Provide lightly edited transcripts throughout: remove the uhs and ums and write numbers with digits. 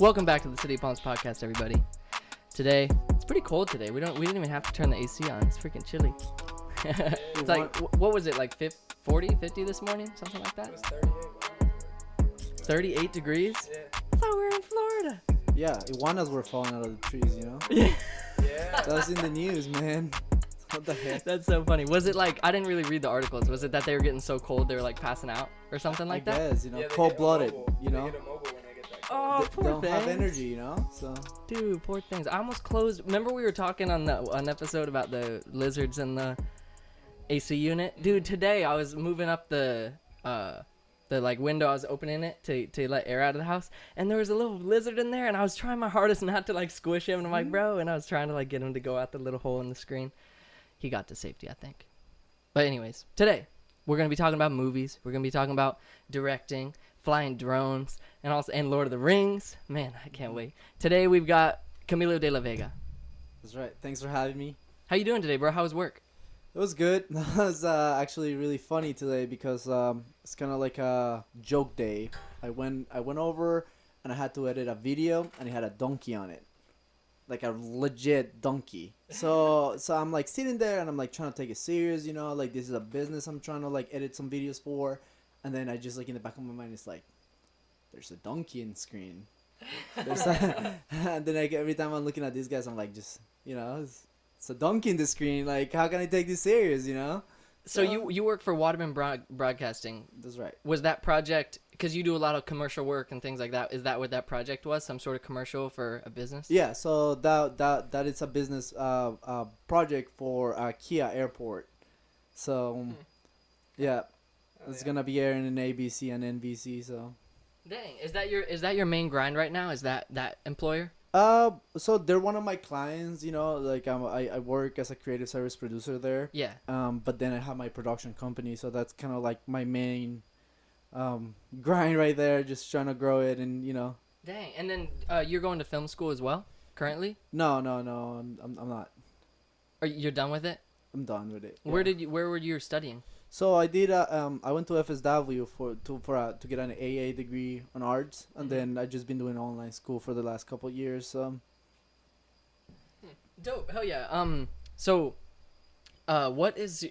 Welcome back to the City of Palms podcast, everybody. Today, it's pretty cold today. We didn't even have to turn the AC on. It's freaking chilly. It's like, what was it, like 40, 50 this morning? Something like that? It was 38. 38 degrees? Yeah. I thought we were in Florida. Yeah, iguanas were falling out of the trees, you know? Yeah. That was in the news, man. What the heck? That's so funny. Was it like, I didn't really read the articles. Was it that they were getting so cold they were like passing out or something like that? I guess, you know, Yeah, they cold-blooded, get immobile. you know? They get immobile when they get that Oh, cold. They poor don't things. have energy, you know? So Dude, poor things. I almost closed. Remember we were talking on an episode about the lizards in the AC unit? Dude, today I was moving up the like window. I was opening it to let air out of the house, and there was a little lizard in there, and I was trying my hardest not to like squish him, and I'm like, bro, and I was trying to like get him to go out the little hole in the screen. He got to safety, I think. But anyways, today we're gonna be talking about movies. We're gonna be talking about directing, flying drones, and Lord of the Rings. Man, I can't wait. Today we've got Camilo de la Vega. that's right. Thanks for having me. How you doing today, bro? How was work? It was good. It was actually really funny today because it's kind of like a joke day. I went over and I had to edit a video and it had a donkey on it, like a legit donkey. So I'm like sitting there and I'm like trying to take it serious, you know, like this is a business I'm trying to like edit some videos for, and then I just like in the back of my mind it's like, there's a donkey in screen. And then like every time I'm looking at these guys I'm like, just, you know, it's a donkey in the screen. Like, how can I take this serious, you know? So you work for Waterman Broadcasting. That's right. Was that project, because you do a lot of commercial work and things like that, is that what that project was? Some sort of commercial for a business? Yeah, so that is a business project for Kia Airport. So, yeah, it's yeah. gonna be airing in ABC and NBC. So, Dang, is that your main grind right now? Is that employer? so they're one of my clients. You know, like I work as a creative service producer there. Yeah. But then I have my production company, so that's kind of like my main grind right there. Just trying to grow it, and you know. Dang, and then you're going to film school as well currently? No, I'm not. Or you're done with it? I'm done with it. Where Yeah. were you studying? So I did. I went to FSW to get an AA degree on arts, and then I just been doing online school for the last couple of years. Dope. Hell yeah. So, what is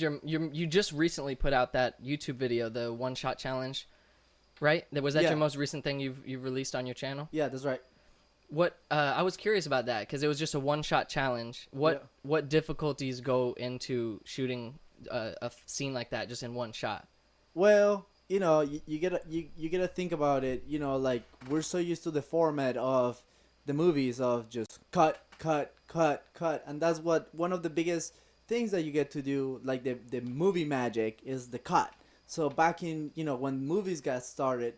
your you just recently put out that YouTube video, the one shot challenge, right? Was that Yeah. your most recent thing you've released on your channel? Yeah, that's right. What I was curious about that because it was just a one shot challenge. What difficulties go into shooting a scene like that just in one shot? Well, you know, you gotta think about it. You know, like we're so used to the format of the movies of just cut, and that's what one of the biggest things that you get to do. Like the movie magic is the cut. So back in, you know, when movies got started,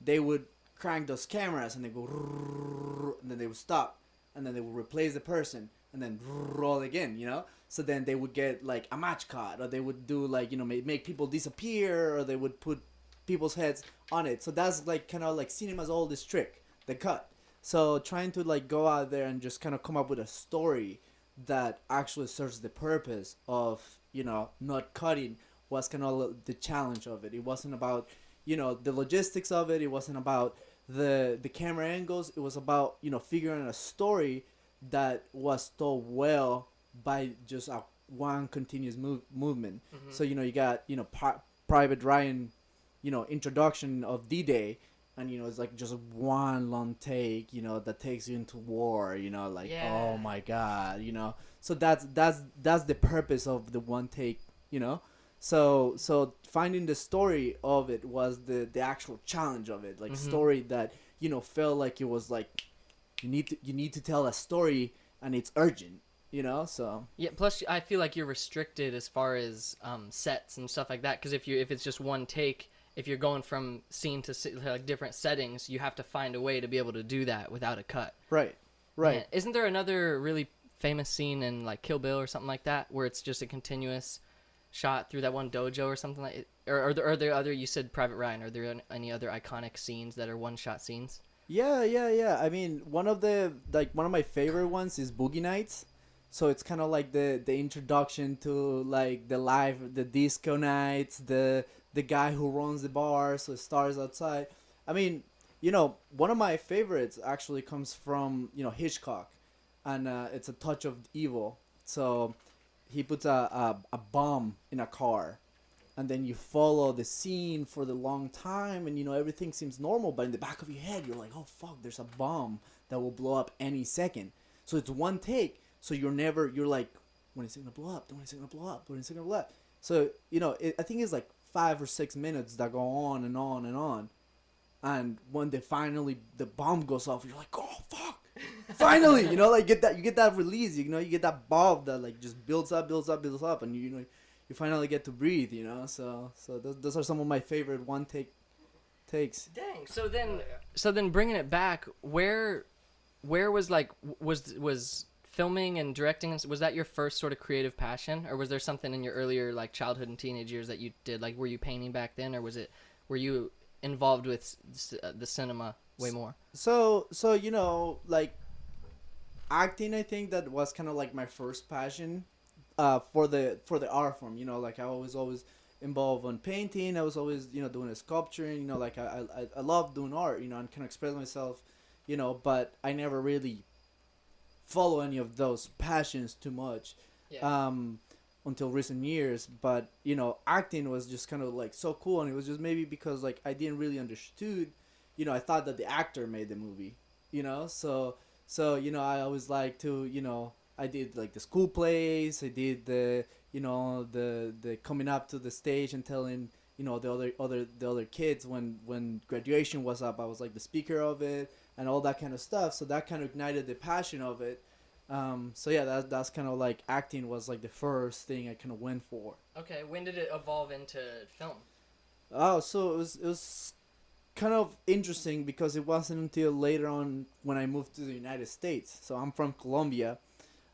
they would crank those cameras and they go, and then they would stop, and then they would replace the person, and then roll again, you know. So then they would get like a match cut, or they would do like, you know, make people disappear, or they would put people's heads on it. So that's like kind of like cinema's oldest trick, the cut. So trying to like go out there and just kind of come up with a story that actually serves the purpose of, you know, not cutting was kind of the challenge of it. It wasn't about, you know, the logistics of it. It wasn't about the camera angles. It was about, you know, figuring a story that was told well by just a one continuous movement. Mm-hmm. So, you know, you got, you know, Private Ryan, you know, introduction of D-Day, and, you know, it's like just one long take, you know, that takes you into war, you know, like, Yeah. oh my God, you know. So that's the purpose of the one take, you know. So finding the story of it was the actual challenge of it, like story that, you know, felt like it was like you need to tell a story and it's urgent, you know. So Yeah. Plus, I feel like you're restricted as far as sets and stuff like that. Because if it's just one take, if you're going from scene to like different settings, you have to find a way to be able to do that without a cut. right. Man, isn't there another really famous scene in like Kill Bill or something like that where it's just a continuous shot through that one dojo or something like it? Or are there other, you said Private Ryan, are there any other iconic scenes that are one shot scenes? Yeah. I mean, one of my favorite ones is Boogie Nights. So it's kind of like the introduction to like the disco nights, the guy who runs the bar, so it starts outside. I mean, one of my favorites actually comes from Hitchcock, and it's A Touch of Evil. So he puts a bomb in a car, and then you follow the scene for the long time, and everything seems normal, but in the back of your head you're like, oh fuck, there's a bomb that will blow up any second. So it's one take, so you're like, when is it gonna blow up, when is it gonna blow up, when is it gonna blow up. So I think it's like 5 or 6 minutes that go on and on and on, and when the bomb goes off, you're like, oh fuck, finally. Like you get that release, you get that bulb that like just builds up, and you finally get to breathe. So those are some of my favorite one takes. Dang. So then bringing it back, where was like was filming and directing, was that your first sort of creative passion, or was there something in your earlier like childhood and teenage years that you did? Like, were you painting back then, or were you involved with the cinema way more? So like acting, I think that was kind of like my first passion for the art form. Like I was always involved in painting. I was always doing a sculpturing. Like I love doing art. And kind of express myself. But I never really follow any of those passions too much. Yeah. Until recent years. But acting was just kind of like so cool, and it was just maybe because like I didn't really understood. I thought that the actor made the movie. So I always like to I did like the school plays. I did the the coming up to the stage and telling the other kids when graduation was up. I was like the speaker of it and all that kind of stuff. So that kind of ignited the passion of it. So yeah, that's kind of like acting was like the first thing I kind of went for. Okay, when did it evolve into film? Oh, so it was kind of interesting because it wasn't until later on when I moved to the United States. So I'm from Colombia,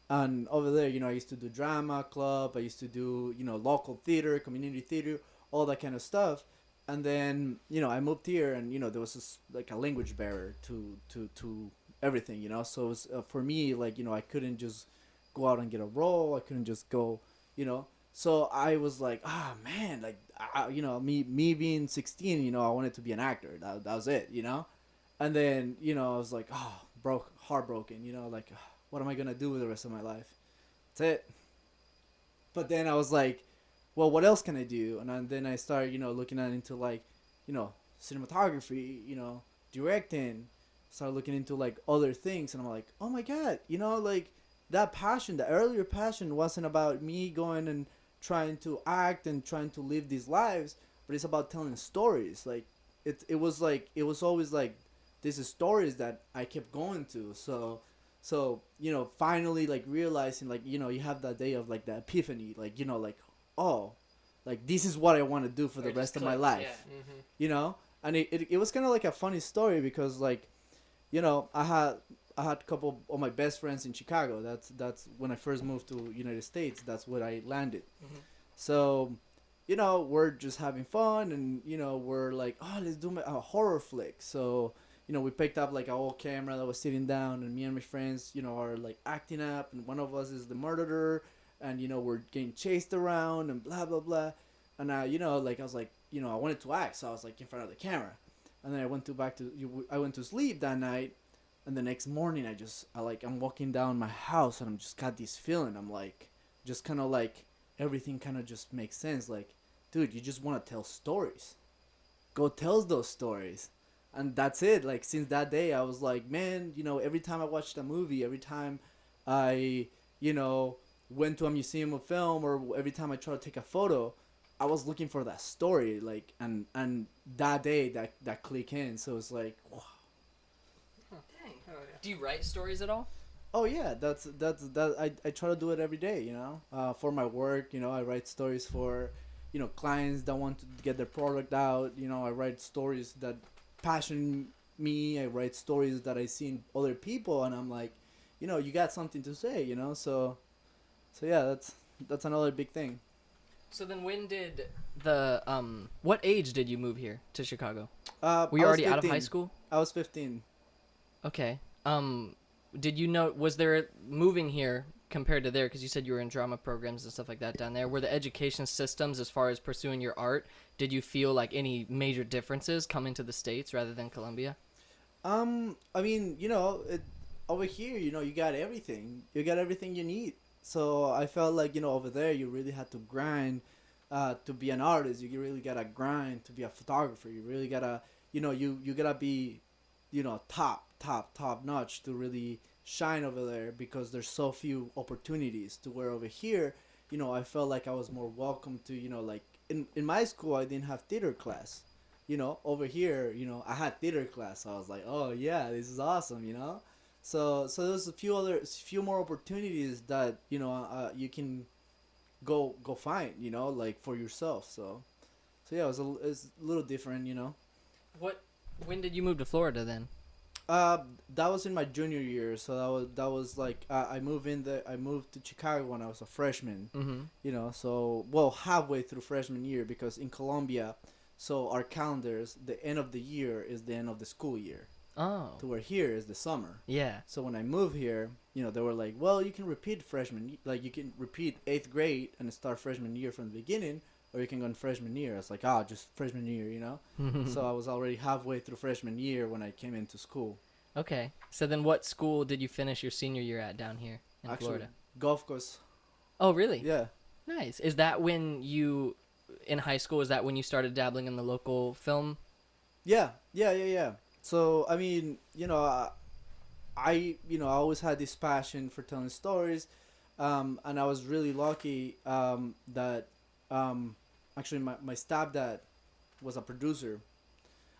and over there, I used to do drama club. I used to do local theater, community theater, all that kind of stuff. And then I moved here, and there was this, like a language barrier to everything. So it was, for me, like I couldn't just go out and get a role. I couldn't just go. So I was like, man, like me being 16, I wanted to be an actor. That was it. And then I was like, heartbroken. Like, what am I gonna do with the rest of my life? That's it. But then I was like, well, what else can I do? And then I started looking into like cinematography, directing. Started looking into like other things, and I'm like, oh my god, like that passion, the earlier passion wasn't about me going and trying to act and trying to live these lives, but it's about telling stories. Like it was always like these stories that I kept going to. So finally like realizing like you have that day of like the epiphany, like like, oh, like this is what I want to do for the rest of my life. Yeah. Mm-hmm. And it was kind of like a funny story because like I had a couple of my best friends in Chicago. That's when I first moved to United States. That's where I landed. Mm-hmm. So, we're just having fun, and we're like, oh, let's do a horror flick. So, we picked up like an old camera that was sitting down, and me and my friends, are like acting up, and one of us is the murderer, and we're getting chased around and blah blah blah, and like I was like, I wanted to act, so I was like in front of the camera, and then I went to sleep that night. And the next morning, I'm walking down my house, and I'm just got this feeling. I'm like, just kind of like, everything kind of just makes sense. Like, dude, you just want to tell stories. Go tell those stories. And that's it. Like, since that day, I was like, man, every time I watched a movie, every time I, went to a museum of film, or every time I tried to take a photo, I was looking for that story. Like, and that day, that click in. So it's like, wow. Do you write stories at all? Oh yeah, that's I try to do it every day, for my work. I write stories for clients that want to get their product out. I write stories that passion me. I write stories that I see in other people, and I'm like, you got something to say, so yeah, that's another big thing. So then when did what age did you move here to Chicago? Were you already out of high school? I was 15. Okay. Did you know, was there moving here compared to there, because you said you were in drama programs and stuff like that down there, were the education systems as far as pursuing your art, did you feel like any major differences coming to the States rather than Colombia? I mean, over here, you got everything. You got everything you need. So I felt like, over there, you really had to grind to be an artist. You really gotta grind to be a photographer. You really gotta, you gotta be, top notch to really shine over there because there's so few opportunities. To where over here, I felt like I was more welcome to, like in my school, I didn't have theater class. Over here, I had theater class. So I was like, oh yeah, this is awesome. So there's a few more opportunities that you can go find, like for yourself. So yeah, it's a little different. What? When did you move to Florida then? That was in my junior year. So that was like I moved to Chicago when I was a freshman. Mm-hmm. So well halfway through freshman year because in Colombia, so our calendars, the end of the year is the end of the school year. Oh. To where here is the summer. Yeah. So when I moved here, they were like, well, you can repeat like you can repeat 8th grade and start freshman year from the beginning, or you can go in freshman year. I was like, just freshman year. So I was already halfway through freshman year when I came into school. Okay. So then what school did you finish your senior year at down here in Florida? Gulf Coast. Oh, really? Yeah. Nice. Is that when you, in high school, is that when you started dabbling in the local film? Yeah. So, I mean, I always had this passion for telling stories. And I was really lucky that actually my stepdad was a producer.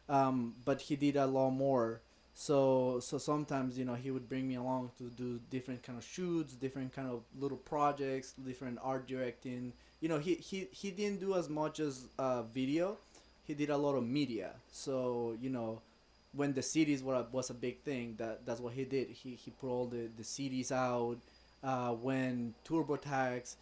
But he did a lot more. So sometimes, he would bring me along to do different kind of shoots, different kind of little projects, different art directing. He didn't do as much as video. He did a lot of media. So, when the CDs was a big thing, that's what he did. He put all the CDs out. When TurboTax,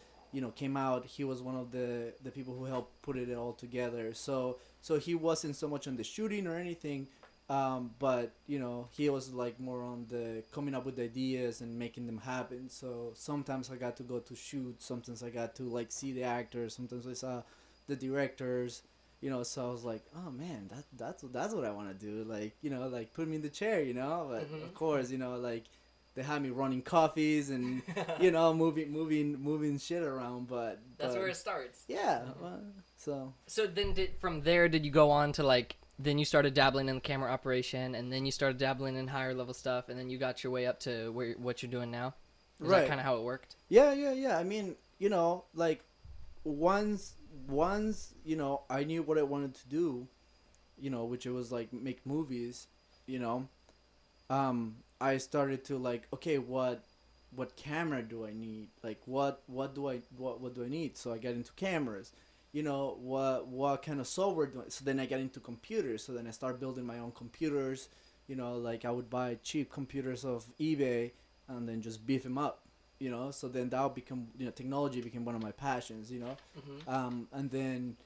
came out, he was one of the people who helped put it all together. So he wasn't so much on the shooting or anything, but he was like more on the coming up with ideas and making them happen. So sometimes I got to go to shoot. Sometimes I got to like see the actors. Sometimes I saw the directors. So I was like, oh man, that's what I want to do. Like, like put me in the chair, But Mhm. of course, like they had me running coffees and moving shit around. But That's where it starts. yeah. Mhm. So then from there, did you go on to like, then you started dabbling in the camera operation, and then you started dabbling in higher level stuff, and then you got your way up to what you're doing now? Is Right. that kind of how it worked? Yeah. I mean, like once I knew what I wanted to do, which it was like make movies, I started to like, okay, what camera do I need? Like what do I need? So I got into cameras. What kind of software do I, so then I got into computers. So then I started building my own computers. Like I would buy cheap computers off eBay and then just beef them up. So then that become, technology became one of my passions. Mm-hmm. And then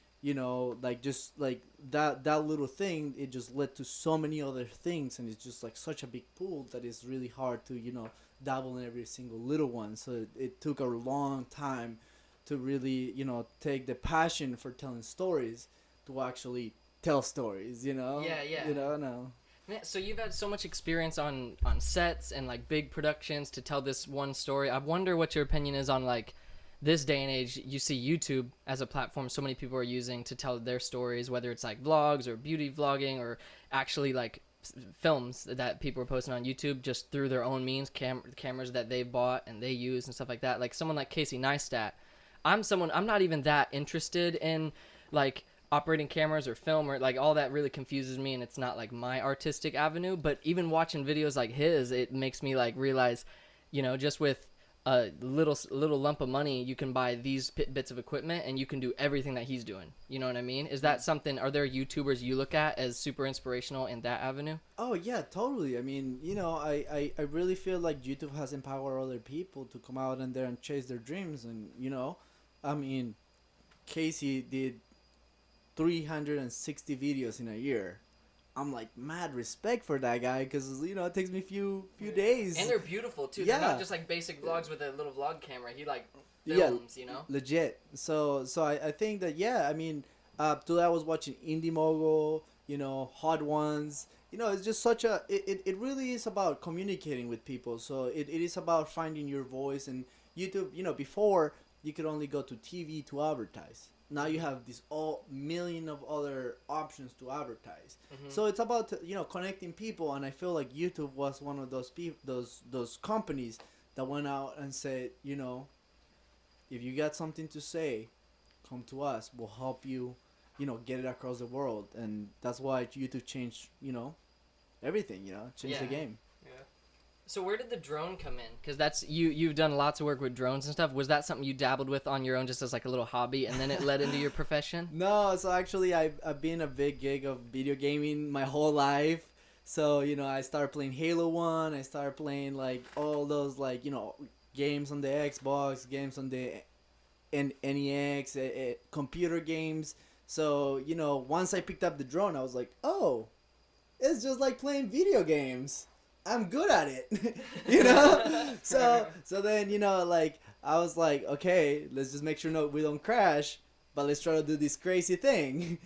like just like that little thing, it just led to so many other things, and it's just like such a big pool that it's really hard to dabble in every single little one. So it took a long time to really take the passion for telling stories to actually tell stories. Yeah. No. Man, so you've had so much experience on sets and like big productions to tell this one story. I wonder what your opinion is on like this day and age. You see YouTube as a platform so many people are using to tell their stories, whether it's like vlogs or beauty vlogging or actually like films that people are posting on YouTube just through their own means, cameras that they bought and they use and stuff like that. Like someone like Casey Neistat, I'm not even that interested in like operating cameras or film, or like all that really confuses me, and it's not like my artistic avenue. But even watching videos like his, it makes me like realize, just with a little lump of money, you can buy these bits of equipment and you can do everything that he's doing. You know what I mean? Is that something, are there YouTubers you look at as super inspirational in that avenue? Oh yeah, totally. I mean, I really feel like YouTube has empowered other people to come out in there and chase their dreams. And I mean, Casey did 360 videos in a year. I'm like mad respect for that guy, because it takes me few days. And they're beautiful too. Yeah. They're not just like basic vlogs with a little vlog camera. He like films, Legit. So I think that, yeah, I mean, today I was watching Indie Mogul, Hot Ones, it's just such a it really is about communicating with people. So it is about finding your voice. And YouTube, before you could only go to TV to advertise. Now you have this all million of other options to advertise. So it's about connecting people. And I feel like YouTube was one of those those companies that went out and said, if you got something to say, come to us. We'll help you, get it across the world. And that's why YouTube changed, everything, changed the game. Yeah. So where did the drone come in? Because that's you've done lots of work with drones and stuff. Was that something you dabbled with on your own, just as like a little hobby, and then it led into your profession? No, so actually I've been a big gig of video gaming my whole life. So, I started playing Halo 1. I started playing like all those like, games on the Xbox, games on the NEX, computer games. So, once I picked up the drone, I was like, oh, it's just like playing video games. I'm good at it. So then, like I was like, okay, let's just make sure we don't crash, but let's try to do this crazy thing.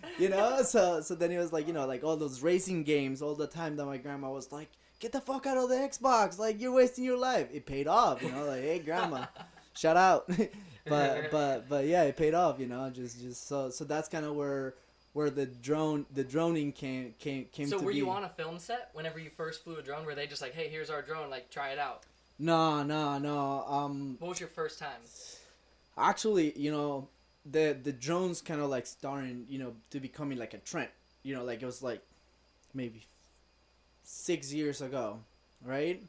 So then it was like, like all those racing games all the time that my grandma was like, get the fuck out of the Xbox, like you're wasting your life. It paid off, like, hey grandma, shout out. but yeah, it paid off, just so that's kind of where the droning came So to were be. you on a film set whenever you first flew a drone? Were they just like, hey, here's our drone, like try it out? No. What was your first time? Actually, the drones kind of like starting, to becoming like a trend. Like it was like maybe 6 years ago, right?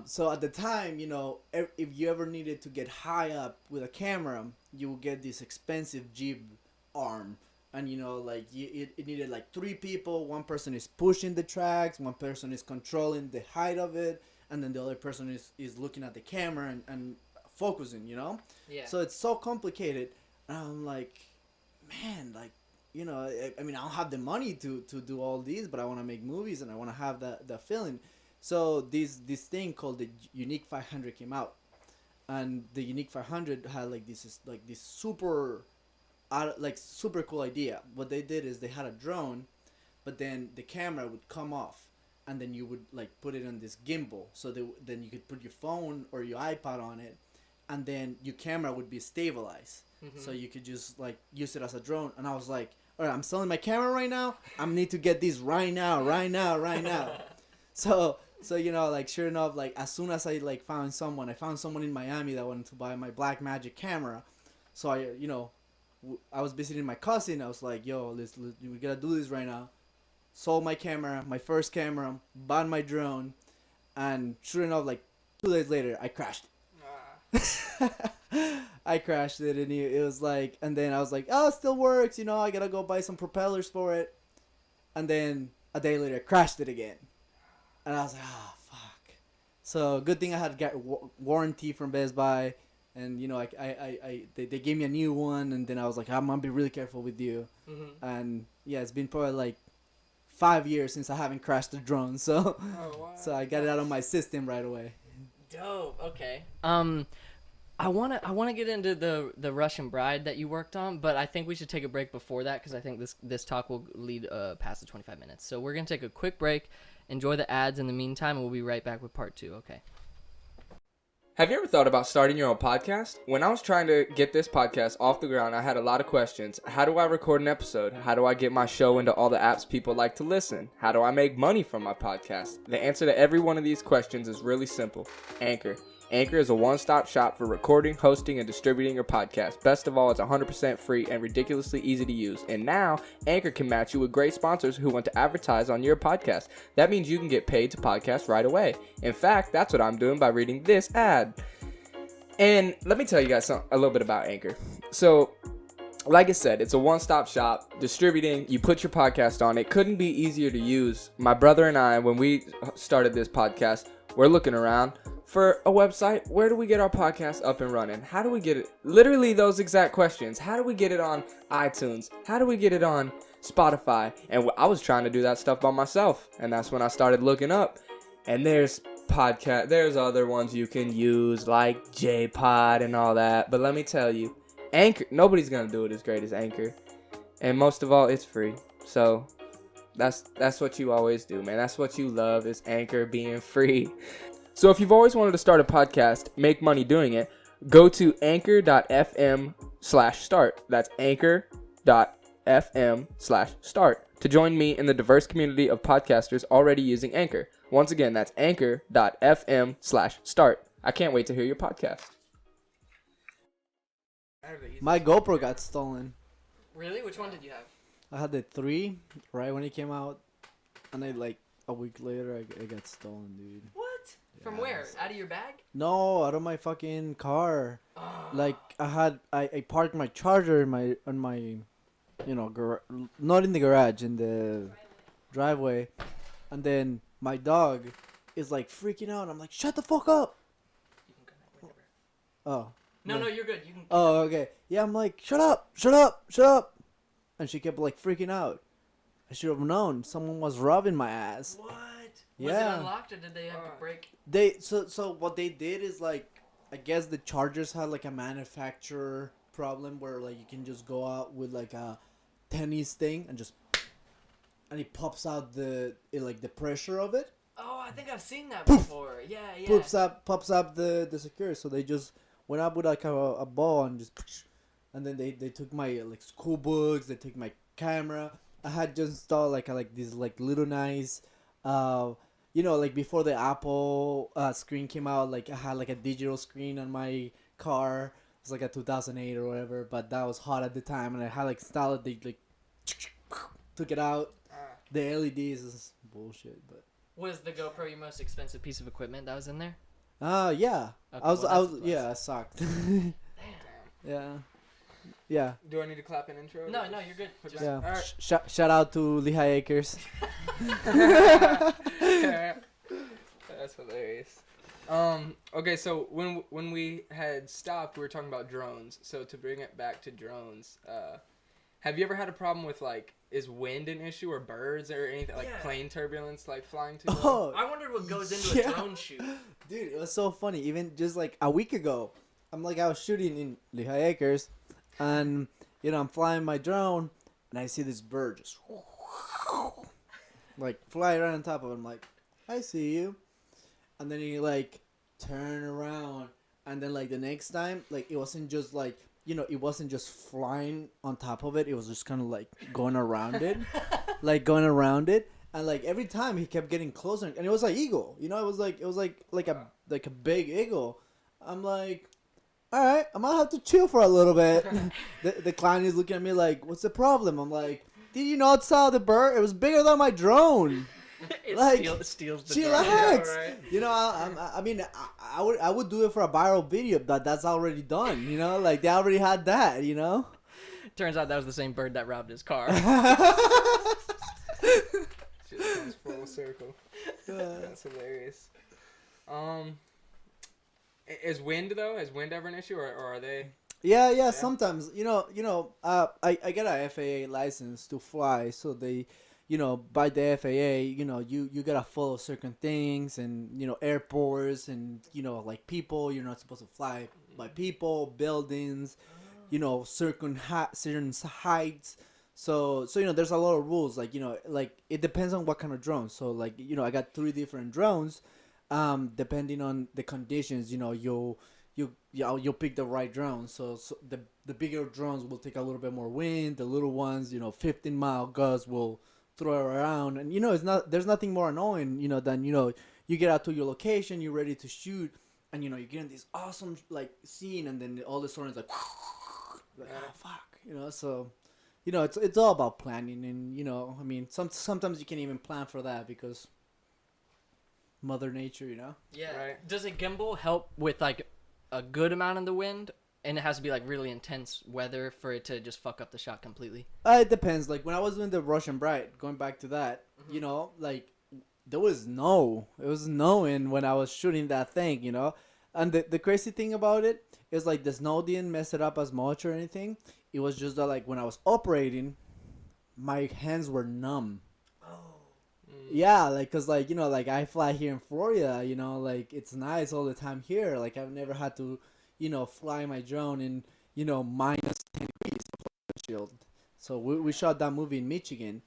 So at the time, if you ever needed to get high up with a camera, you would get this expensive jib arm. And, like it needed like 3 people. One person is pushing the tracks. One person is controlling the height of it. And then the other person is looking at the camera and focusing, Yeah. So it's so complicated. And I'm like, man, like, I mean, I don't have the money to do all these, but I want to make movies and I want to have the feeling. So this thing called the Unique 500 came out. And the Unique 500 had like this super cool idea. What they did is they had a drone, but then the camera would come off, and then you would like put it on this gimbal, so then you could put your phone or your iPod on it, and then your camera would be stabilized, so you could just like use it as a drone. And I was like, all right, I'm selling my camera right now. I need to get this right now. So like sure enough, like as soon as I like found someone in Miami that wanted to buy my Blackmagic camera, so I was visiting my cousin. I was like, yo, we gotta do this right now. Sold my camera, my first camera, bought my drone, and sure enough, like 2 days later, I crashed. I crashed it, and it was like, and then I was like, oh, it still works, I gotta go buy some propellers for it. And then a day later, I crashed it again. And I was like, oh, fuck. So good thing I had got warranty from Best Buy. And they gave me a new one, and then I was like, I'm gonna be really careful with you. And yeah, it's been probably like 5 years since I haven't crashed a drone, so so I got it out of my system right away. Dope. Okay. I wanna get into the Russian Bride that you worked on, but I think we should take a break before that because I think this talk will lead past the 25 minutes. So we're gonna take a quick break, enjoy the ads in the meantime, and we'll be right back with part 2. Okay. Have you ever thought about starting your own podcast? When I was trying to get this podcast off the ground, I had a lot of questions. How do I record an episode? How do I get my show into all the apps people like to listen? How do I make money from my podcast? The answer to every one of these questions is really simple. Anchor. Anchor is a one-stop shop for recording, hosting, and distributing your podcast. Best of all, it's 100% free and ridiculously easy to use. And now, Anchor can match you with great sponsors who want to advertise on your podcast. That means you can get paid to podcast right away. In fact, that's what I'm doing by reading this ad. And let me tell you guys a little bit about Anchor. So, like I said, it's a one-stop shop, distributing, you put your podcast on. It couldn't be easier to use. My brother and I, when we started this podcast, we're looking around for a website. Where do we get our podcast up and running? How do we get it? Literally those exact questions. How do we get it on iTunes? How do we get it on Spotify? And I was trying to do that stuff by myself. And that's when I started looking up. And there's other ones you can use like J-Pod and all that. But let me tell you, Anchor, nobody's going to do it as great as Anchor. And most of all, it's free. So That's what you always do, man. That's what you love is Anchor being free. So if you've always wanted to start a podcast, make money doing it, go to anchor.fm/start. That's anchor.fm/start to join me in the diverse community of podcasters already using Anchor. Once again, that's anchor.fm/start. I can't wait to hear your podcast. My GoPro got stolen. Really? Which one did you have? I had the 3 right when it came out, and then like a week later, it got stolen, dude. What? From where? Out of your bag? No, out of my fucking car. Like I parked my charger in my not in the garage, in the driveway, and then my dog is like freaking out. I'm like, shut the fuck up. You can connect whenever. Oh. No, you're good. You can. Oh, okay. Yeah, I'm like, shut up, shut up, shut up. And she kept like freaking out. I should have known someone was robbing my ass. What? Yeah. Was it unlocked or did they have to break? So what they did is like, I guess the chargers had like a manufacturer problem where like you can just go out with like a tennis thing and it pops out the pressure of it. Oh, I think I've seen that before. Yeah. Pops up the security. So they just went up with like a ball and and then they took my like school books. They took my camera. I had just installed like these like little nice, like before the Apple screen came out, like I had like a digital screen on my car. It was like a 2008 or whatever, but that was hot at the time, and I had like installed it. They like took it out. The LEDs is bullshit, but. Was the GoPro your most expensive piece of equipment that was in there? Yeah. Okay, I was well, I sucked. Damn. Yeah. Do I need to clap an intro? No, you're good. Just, Yeah. All right. Shout out to Lehigh Acres. That's hilarious. Okay, so when we had stopped, we were talking about drones. So to bring it back to drones, have you ever had a problem with like, is wind an issue or birds or anything like plane turbulence, like flying too low? I wondered what goes into a drone shoot. Dude, it was so funny. Even just like a week ago, I was shooting in Lehigh Acres, and I'm flying my drone, and I see this bird just like fly right on top of it. I'm like, I see you, and then he like turn around, and then like the next time, like it wasn't just like. It wasn't just flying on top of it. It was just kind of like going around it. And like every time he kept getting closer. And it was like eagle. It was like a big eagle. I'm like, all right, I'm going to have to chill for a little bit. the client is looking at me like, what's the problem? I'm like, did you not saw the bird? It was bigger than my drone. It like, steals the chillax. drone. I mean, I would do it for a viral video, but that's already done. Like they already had that. Turns out that was the same bird that robbed his car. Shit comes full circle. That's hilarious. Is wind though? Is wind ever an issue, or are they? Yeah. Sometimes, I get a FAA license to fly, so they. By the FAA, you gotta follow certain things and, airports and, like people, you're not supposed to fly by people, buildings, certain heights. So, there's a lot of rules, like it depends on what kind of drone. So like, I got 3 different drones, depending on the conditions, you'll pick the right drone. So the bigger drones will take a little bit more wind. The little ones, 15-mile gusts will throw it around, and there's nothing more annoying than you get out to your location, you're ready to shoot, and you're getting this awesome like scene, and then all the sudden it's like fuck, so it's all about planning, and I mean sometimes you can't even plan for that because Mother Nature, Yeah. Right. Does a gimbal help with like a good amount of the wind? And it has to be like really intense weather for it to just fuck up the shot completely. It depends. Like when I was doing the Russian Bride, going back to that, like there was snow. It was snowing when I was shooting that thing, And the crazy thing about it is like the snow didn't mess it up as much or anything. It was just that like when I was operating, my hands were numb. Yeah, like, cause like, like I fly here in Florida, like it's nice all the time here. Like I've never had to, fly my drone in, minus 10 degrees shield. So we shot that movie in Michigan,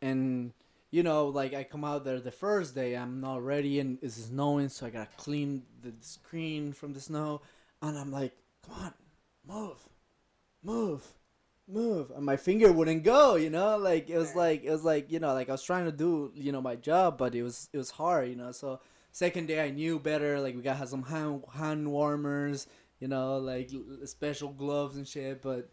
and you know, like I come out there the first day, I'm not ready, and it's snowing, so I gotta clean the screen from the snow, and I'm like, come on, move, and my finger wouldn't go, you know, like it was like you know, like I was trying to do, you know, my job, but it was hard, you know. So second day I knew better, like we gotta have some hand warmers, you know, like special gloves and shit, but.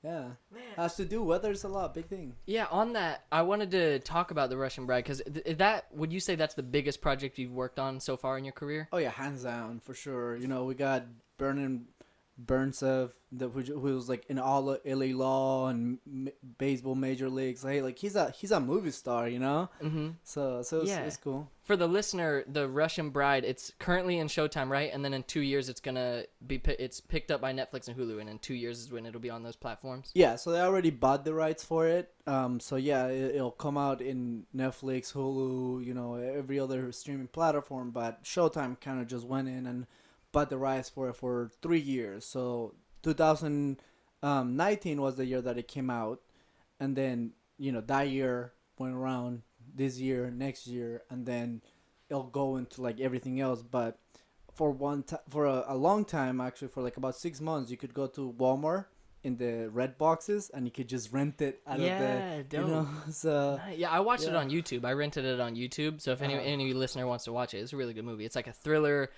Yeah, Man. has to do. Weather's a lot, big thing. Yeah, on that, I wanted to talk about the Russian Bride because that would you say that's the biggest project you've worked on so far in your career? Oh yeah, hands down for sure. You know, we got Burntsev, who was like in all of LA Law and baseball major leagues. Hey, like he's a movie star, you know. Mm-hmm. So it's cool. For the listener, the Russian Bride, it's currently in Showtime, right? And then in 2 years, it's gonna be it's picked up by Netflix and Hulu, and in 2 years is when it'll be on those platforms. Yeah, so they already bought the rights for it. So yeah, it'll come out in Netflix, Hulu, you know, every other streaming platform. But Showtime kind of just went in and bought the rights for it for 3 years. So 2019 was the year that it came out, and then you know that year went around. This year, next year, and then it'll go into like everything else. But for a long time, actually, for like about 6 months, you could go to Walmart in the red boxes and you could just rent it out of the, dope. you know. So yeah, I watched it yeah. on YouTube. I rented it on YouTube. So if any listener wants to watch it, it's a really good movie. It's like a thriller,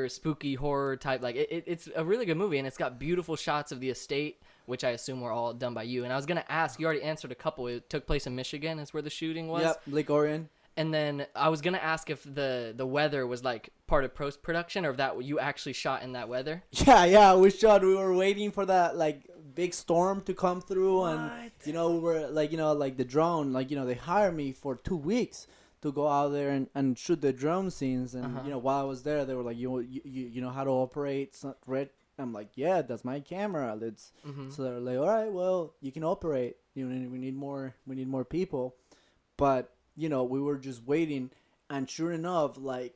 spooky horror type. Like it's a really good movie, and it's got beautiful shots of the estate, which I assume were all done by you. And I was gonna ask, you already answered a couple. It took place in Michigan, is where the shooting was. Yep, Lake Orion. And then I was gonna ask if the weather was like part of post production, or if that you actually shot in that weather. Yeah, we shot. We were waiting for that like big storm to come through, and What? you know we were like, you know, like the drone, like, you know, they hired me for 2 weeks to go out there and shoot the drone scenes, and you know, while I was there, they were like, you know how to operate red. I'm like, yeah, that's my camera. Let's. So they're like, all right, well, you can operate. You know, we need more people, but you know, we were just waiting, and sure enough, like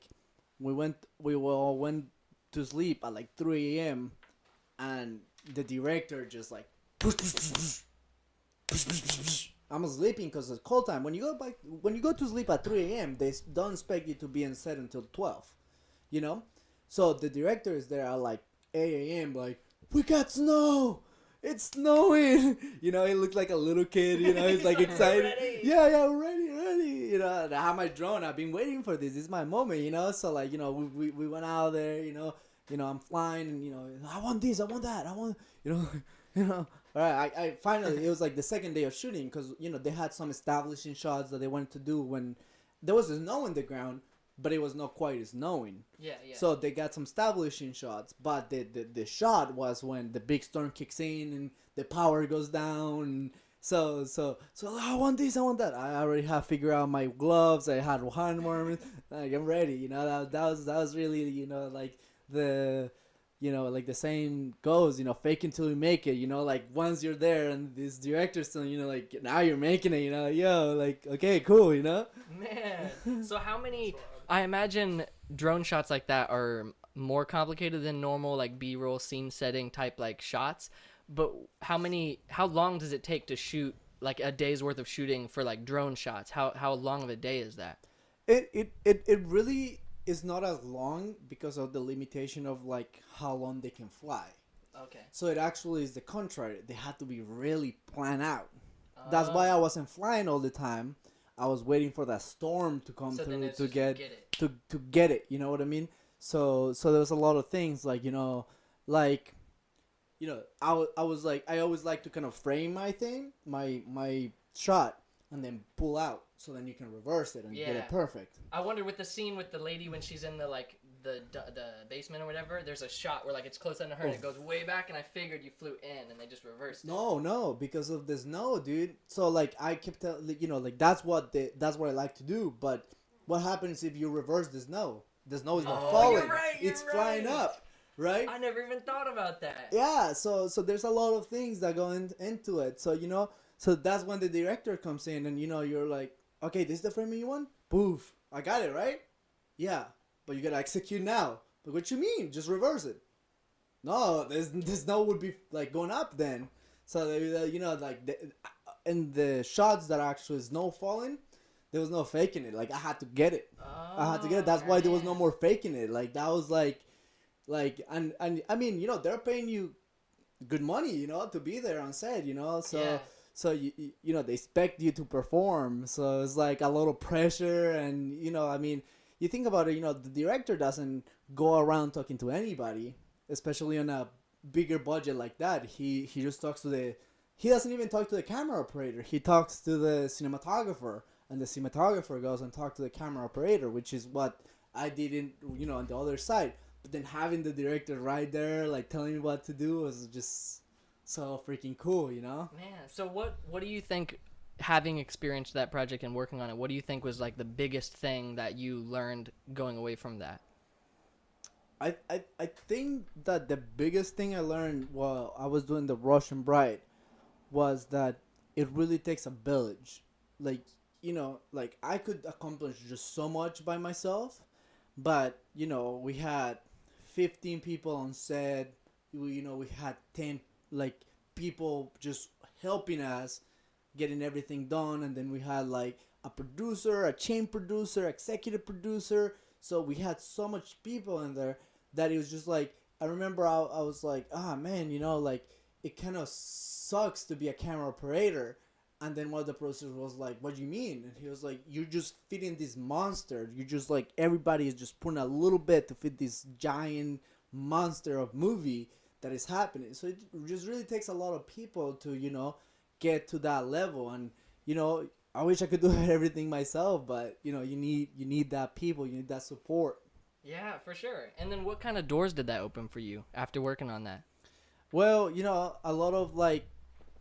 we all went to sleep at like 3 a.m. and the director just like I'm sleeping because it's cold time. When you go to sleep at 3 a.m., they don't expect you to be in set until 12, you know. So the director is there at like 8 a.m. like, we got snow. It's snowing. You know, he looked like a little kid. You know, he's like excited. Ready. Yeah, ready. You know, I have my drone. I've been waiting for this. This is my moment. You know, so like, you know, we went out there. You know, I'm flying, and you know, I want this, I want that, I want, you know. All right, I finally, it was like the second day of shooting, because you know they had some establishing shots that they wanted to do when there was snow in the ground, but it was not quite snowing. Yeah. So they got some establishing shots, but the shot was when the big storm kicks in and the power goes down. And so I want this, I want that. I already have figured out my gloves. I had hand warmers. Like, I'm ready. You know, that was really, you know, like the, you know, like the saying goes, you know, fake until you make it. You know, like once you're there and this director's telling you know, like now you're making it. You know, yo, like okay, cool. You know. Man, so how many? I imagine drone shots like that are more complicated than normal, like B-roll scene setting type like shots. But how long does it take to shoot like a day's worth of shooting for like drone shots? How long of a day is that? It really is not as long because of the limitation of like how long they can fly. Okay. So it actually is the contrary. They had to be really planned out. That's why I wasn't flying all the time. I was waiting for that storm to come through to get it. You know what I mean? So there's a lot of things like, you know, I was like, I always like to kind of frame my shot and then pull out, so then you can reverse it and get it perfect. I wonder with the scene with the lady when she's in the like the basement or whatever, there's a shot where like it's close under her and it goes way back, and I figured you flew in and they just reversed it. No, because of the snow, dude. So like I kept you know, like that's what I like to do. But what happens if you reverse the snow? The snow is not falling. You're right, it's flying up, right? I never even thought about that. Yeah, so there's a lot of things that go into it. So, you know, so that's when the director comes in and, you know, you're like, okay, this is the framing you want? Poof. I got it, right? Yeah, but you got to execute now. But what you mean? Just reverse it. No, the snow would be, like, going up then. So, you know, like, in the shots that are actually snow falling, there was no faking it. Like I had to get it. I had to get it. Oh, That's why there was no man. more faking it. Like that was like and I mean, you know, they're paying you good money, you know, to be there on set, you know. So Yeah. so you know, they expect you to perform. So it's like a lot of pressure, and you know, I mean, you think about it, you know, the director doesn't go around talking to anybody, especially on a bigger budget like that. He just talks to the he doesn't even talk to the camera operator. He talks to the cinematographer, and the cinematographer goes and talks to the camera operator, which is what I did in, you know, on the other side. But then having the director right there, like telling me what to do, was just so freaking cool, you know? Man, so what do you think, having experienced that project and working on it, what do you think was like the biggest thing that you learned going away from that? I think that the biggest thing I learned while I was doing the Russian Bride was that it really takes a village. Like, you know, like I could accomplish just so much by myself, but you know, we had 15 people on set. We, you know, we had 10 like people just helping us getting everything done, and then we had like a producer, a chain producer, executive producer. So we had so much people in there that it was just like, I remember I was like, ah, man, you know, like it kind of sucks to be a camera operator. And then one of the producers was like, what do you mean? And he was like, you're just feeding this monster. You're just like, everybody is just putting a little bit to feed this giant monster of movie that is happening. So it just really takes a lot of people to, you know, get to that level. And, you know, I wish I could do everything myself, but, you know, you need that people, you need that support. Yeah, for sure. And then what kind of doors did that open for you after working on that? Well, you know, a lot of like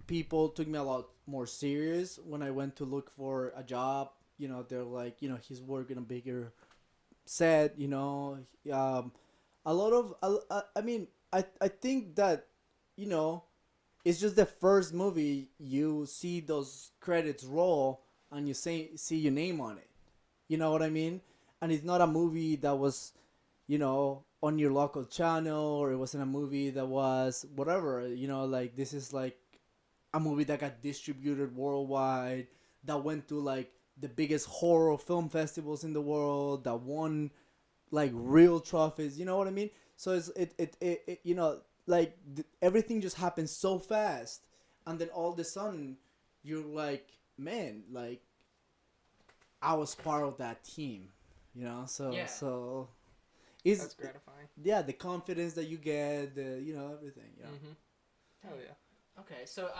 people took me a lot more serious when I went to look for a job. You know, they're like, you know, he's working a bigger set. You know, a lot of I mean, I think that, you know, it's just the first movie you see those credits roll and you see your name on it. You know what I mean? And it's not a movie that was, you know, on your local channel, or it wasn't a movie that was whatever, you know, like this is like a movie that got distributed worldwide, that went to like the biggest horror film festivals in the world, that won like real trophies, you know what I mean? So it's it you know, like everything just happens so fast, and then all of a sudden you're like, man, like I was part of that team, you know. So Yeah. so it's That's gratifying. yeah, the confidence that you get, the, you know, everything. Yeah. Hell yeah. Okay, so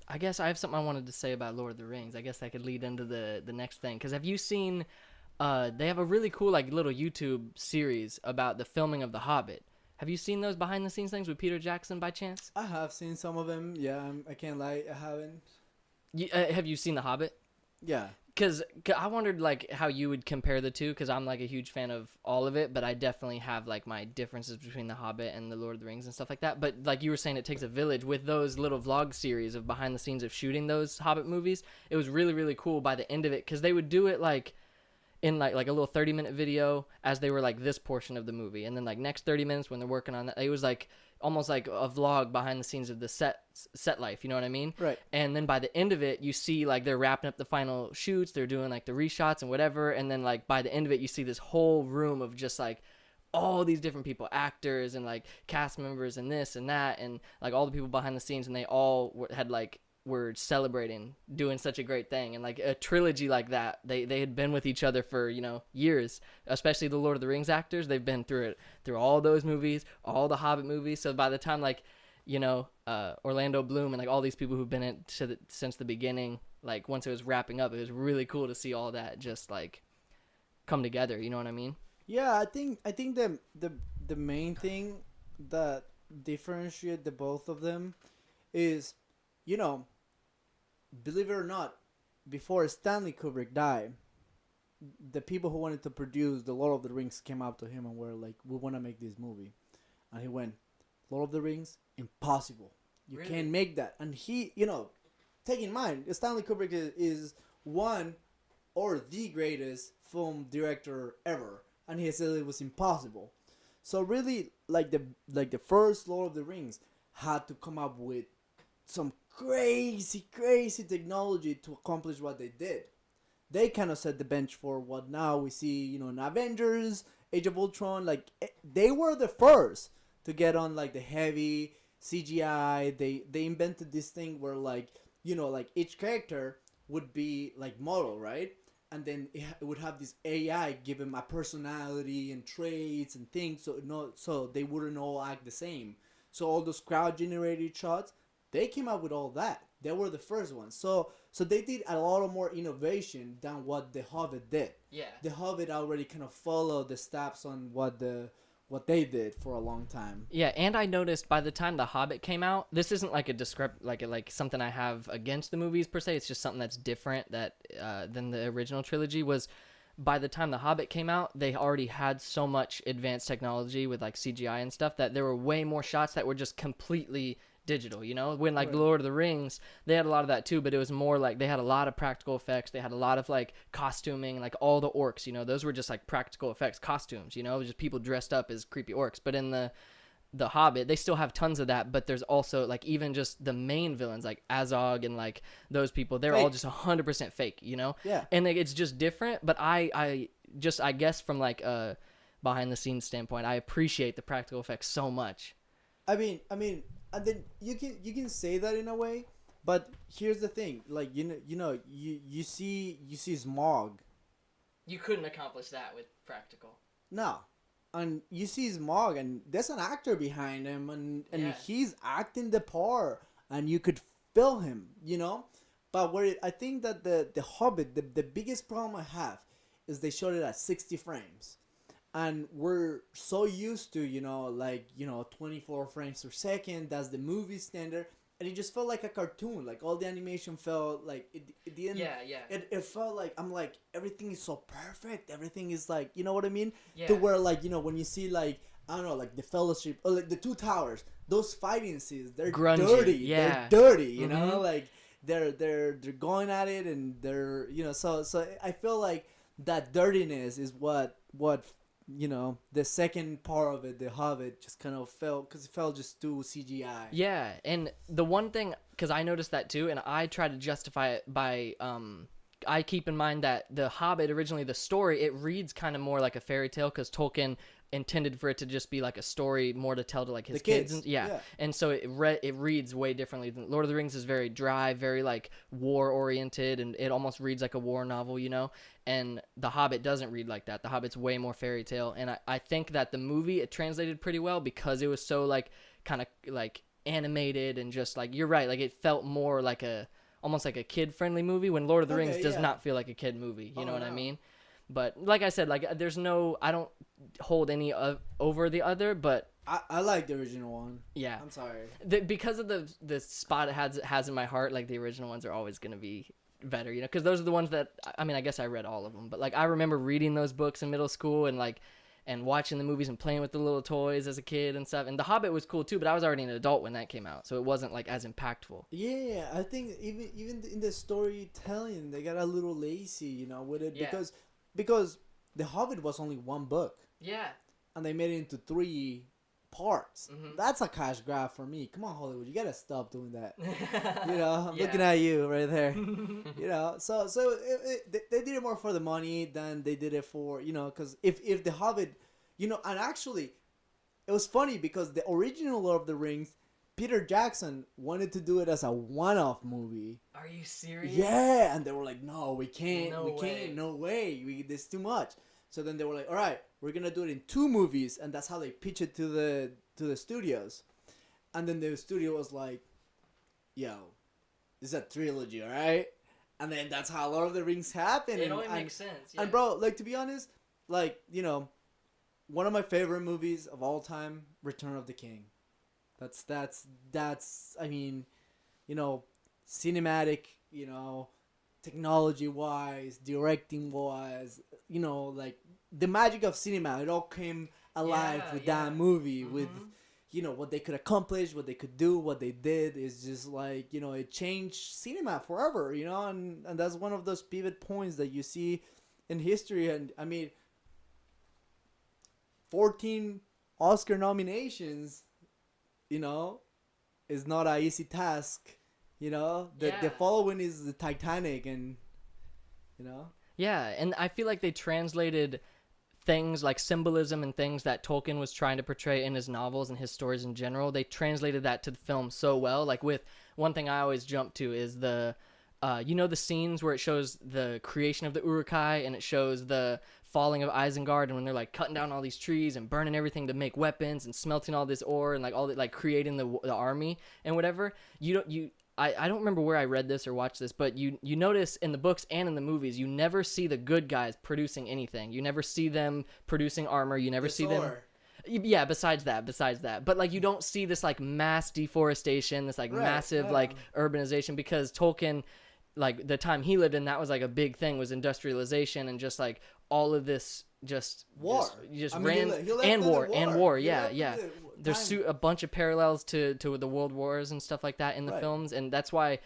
I guess I have something I wanted to say about Lord of the Rings. I guess that could lead into the next thing. Because have you seen? They have a really cool like little YouTube series about the filming of The Hobbit. Have you seen those behind the scenes things with Peter Jackson by chance? I have seen some of them. Yeah, I can't lie, I haven't. Have you seen The Hobbit? Yeah. Because I wondered like how you would compare the two, because I'm like a huge fan of all of it, but I definitely have like my differences between The Hobbit and the Lord of the Rings and stuff like that. But like you were saying, it takes a village. With those little vlog series of behind the scenes of shooting those Hobbit movies, it was really, really cool by the end of it, because they would do it like in like a little 30-minute video as they were like this portion of the movie, and then like next 30 minutes when they're working on that, it was like almost like a vlog behind the scenes of the set life, you know what I mean? Right. And then by the end of it, you see like they're wrapping up the final shoots, they're doing like the reshots and whatever, and then like by the end of it, you see this whole room of just like all these different people, actors and like cast members and this and that, and like all the people behind the scenes, and they all had like were celebrating doing such a great thing. And like a trilogy like that, they had been with each other for, you know, years, especially the Lord of the Rings actors. They've been through all those movies, all the Hobbit movies. So by the time like, you know, Orlando Bloom and like all these people who've been in since the beginning, like once it was wrapping up, it was really cool to see all that just like come together, you know what I mean? Yeah, I think the main thing that differentiate the both of them is, you know, believe it or not, before Stanley Kubrick died, the people who wanted to produce the Lord of the Rings came up to him and were like, we want to make this movie. And he went, Lord of the Rings, impossible. You Really? can't make that. And he, you know, take in mind, Stanley Kubrick is one or the greatest film director ever. And he said it was impossible. So really, like the first Lord of the Rings had to come up with some crazy technology to accomplish what they did. they kind of set the bench for what now we see, you know, in Avengers, Age of Ultron. Like they were the first to get on like the heavy CGI. They invented this thing where like, you know, like each character would be like model, right? And then it would have this AI give him a personality and traits and things, so they wouldn't all act the same. So all those crowd generated shots, they came up with all that. They were the first ones. So they did a lot of more innovation than what The Hobbit did. Yeah. The Hobbit already kind of followed the steps on what they did for a long time. Yeah, and I noticed by the time The Hobbit came out, this isn't like like something I have against the movies per se. It's just something that's different than the original trilogy was. By the time The Hobbit came out, they already had so much advanced technology with like CGI and stuff that there were way more shots that were just completely digital, you know? When like Right. Lord of the Rings, they had a lot of that too, but it was more like they had a lot of practical effects. They had a lot of like costuming, like all the orcs, you know, those were just like practical effects, costumes, you know, it was just people dressed up as creepy orcs. But in the Hobbit, they still have tons of that, but there's also like even just the main villains like Azog and like those people, they're all Fake. just 100% fake, you know? Yeah. And like, it's just different, but I guess from like a behind the scenes standpoint, I appreciate the practical effects so much. I mean, and then you can say that in a way, but here's the thing: like you see Smog. You couldn't accomplish that with practical. No, and you see Smog, and there's an actor behind him, and Yeah. he's acting the part, and you could feel him, you know. But I think that the Hobbit, the biggest problem I have is they showed it at 60 frames. And we're so used to, you know, like, you know, 24 frames per second. That's the movie standard. And it just felt like a cartoon. Like, all the animation felt like, it didn't... Yeah. It felt like, I'm like, everything is so perfect. Everything is like, you know what I mean? Yeah. To where, like, you know, when you see, like, I don't know, like, the Fellowship, or, like, the Two Towers, those fighting scenes, they're Grungy, dirty. yeah. They're dirty, you Mhm. know? Like, they're going at it, and they're, you know, so I feel like that dirtiness is what you know, the second part of it, The Hobbit, just kind of felt, because it felt just too CGI. Yeah, and the one thing, because I noticed that too, and I try to justify it by, I keep in mind that The Hobbit, originally the story, it reads kind of more like a fairy tale, because Tolkien intended for it to just be like a story more to tell to like his The kids, And, yeah. and so it reads way differently than Lord of the Rings is very dry, very like war oriented, and it almost reads like a war novel, you know. And The Hobbit doesn't read like that. The Hobbit's way more fairy tale, and I think that the movie, it translated pretty well because it was so like kind of like animated and just like, you're right, like it felt more like almost like a kid friendly movie, when Lord of the Rings does yeah. not feel like a kid movie, you know what I no. mean? But like I said, like I don't hold any over the other, but I like the original one. yeah, I'm sorry. because of the spot it has in my heart, like the original ones are always gonna be better, you know, because those are the ones that, I mean, I guess I read all of them, but like I remember reading those books in middle school and watching the movies and playing with the little toys as a kid and stuff. And The Hobbit was cool too, but I was already an adult when that came out, so it wasn't like as impactful. Yeah, I think even in the storytelling, they got a little lazy, you know, with it, Yeah. because The Hobbit was only one book, Yeah. and they made it into 3 parts. Mhm. That's a cash grab for me. Come on, Hollywood, you gotta stop doing that. You know, I'm Yeah. looking at you right there. You know, so they did it more for the money than they did it for, you know, because if The Hobbit, you know, and actually, it was funny because the original Lord of the Rings, Peter Jackson wanted to do it as a one-off movie. Are you serious? Yeah, and they were like, no, we can't, No we way. can't, no way, this is too much. So then they were like, all right, we're gonna do it in 2 movies, and that's how they pitch it to the studios. And then the studio was like, yo, this is a trilogy, all right? And then that's how Lord of the Rings happened. It only makes sense. Yeah. And bro, like, to be honest, like, you know, one of my favorite movies of all time, Return of the King. That's I mean, you know, cinematic, you know, technology wise, directing wise, you know, like the magic of cinema, it all came alive with that movie, with, you know, what they could accomplish, what they could do, what they did is just like, you know, it changed cinema forever, you know, and that's one of those pivot points that you see in history. And I mean, 14 Oscar nominations, you know, is not an easy task. You know, the following is the Titanic, and you know. Yeah, and I feel like they translated things like symbolism and things that Tolkien was trying to portray in his novels and his stories in general. They translated that to the film so well. Like with one thing I always jump to is the the scenes where it shows the creation of the Uruk-hai and it shows the falling of Isengard, and when they're like cutting down all these trees and burning everything to make weapons and smelting all this ore and like all the, like creating the army and whatever. I don't remember where I read this or watched this, but you notice in the books and in the movies, you never see the good guys producing anything. You never see them producing armor. You never see them. Yeah, besides that. But like you don't see this like mass deforestation, this like massive like urbanization, because Tolkien, like the time he lived in, that was like a big thing, was industrialization and just like all of this just war. Just I mean, ran he left and the war. He Yeah, left yeah. the There's time. a bunch of parallels to the world wars and stuff like that in the films, and that's why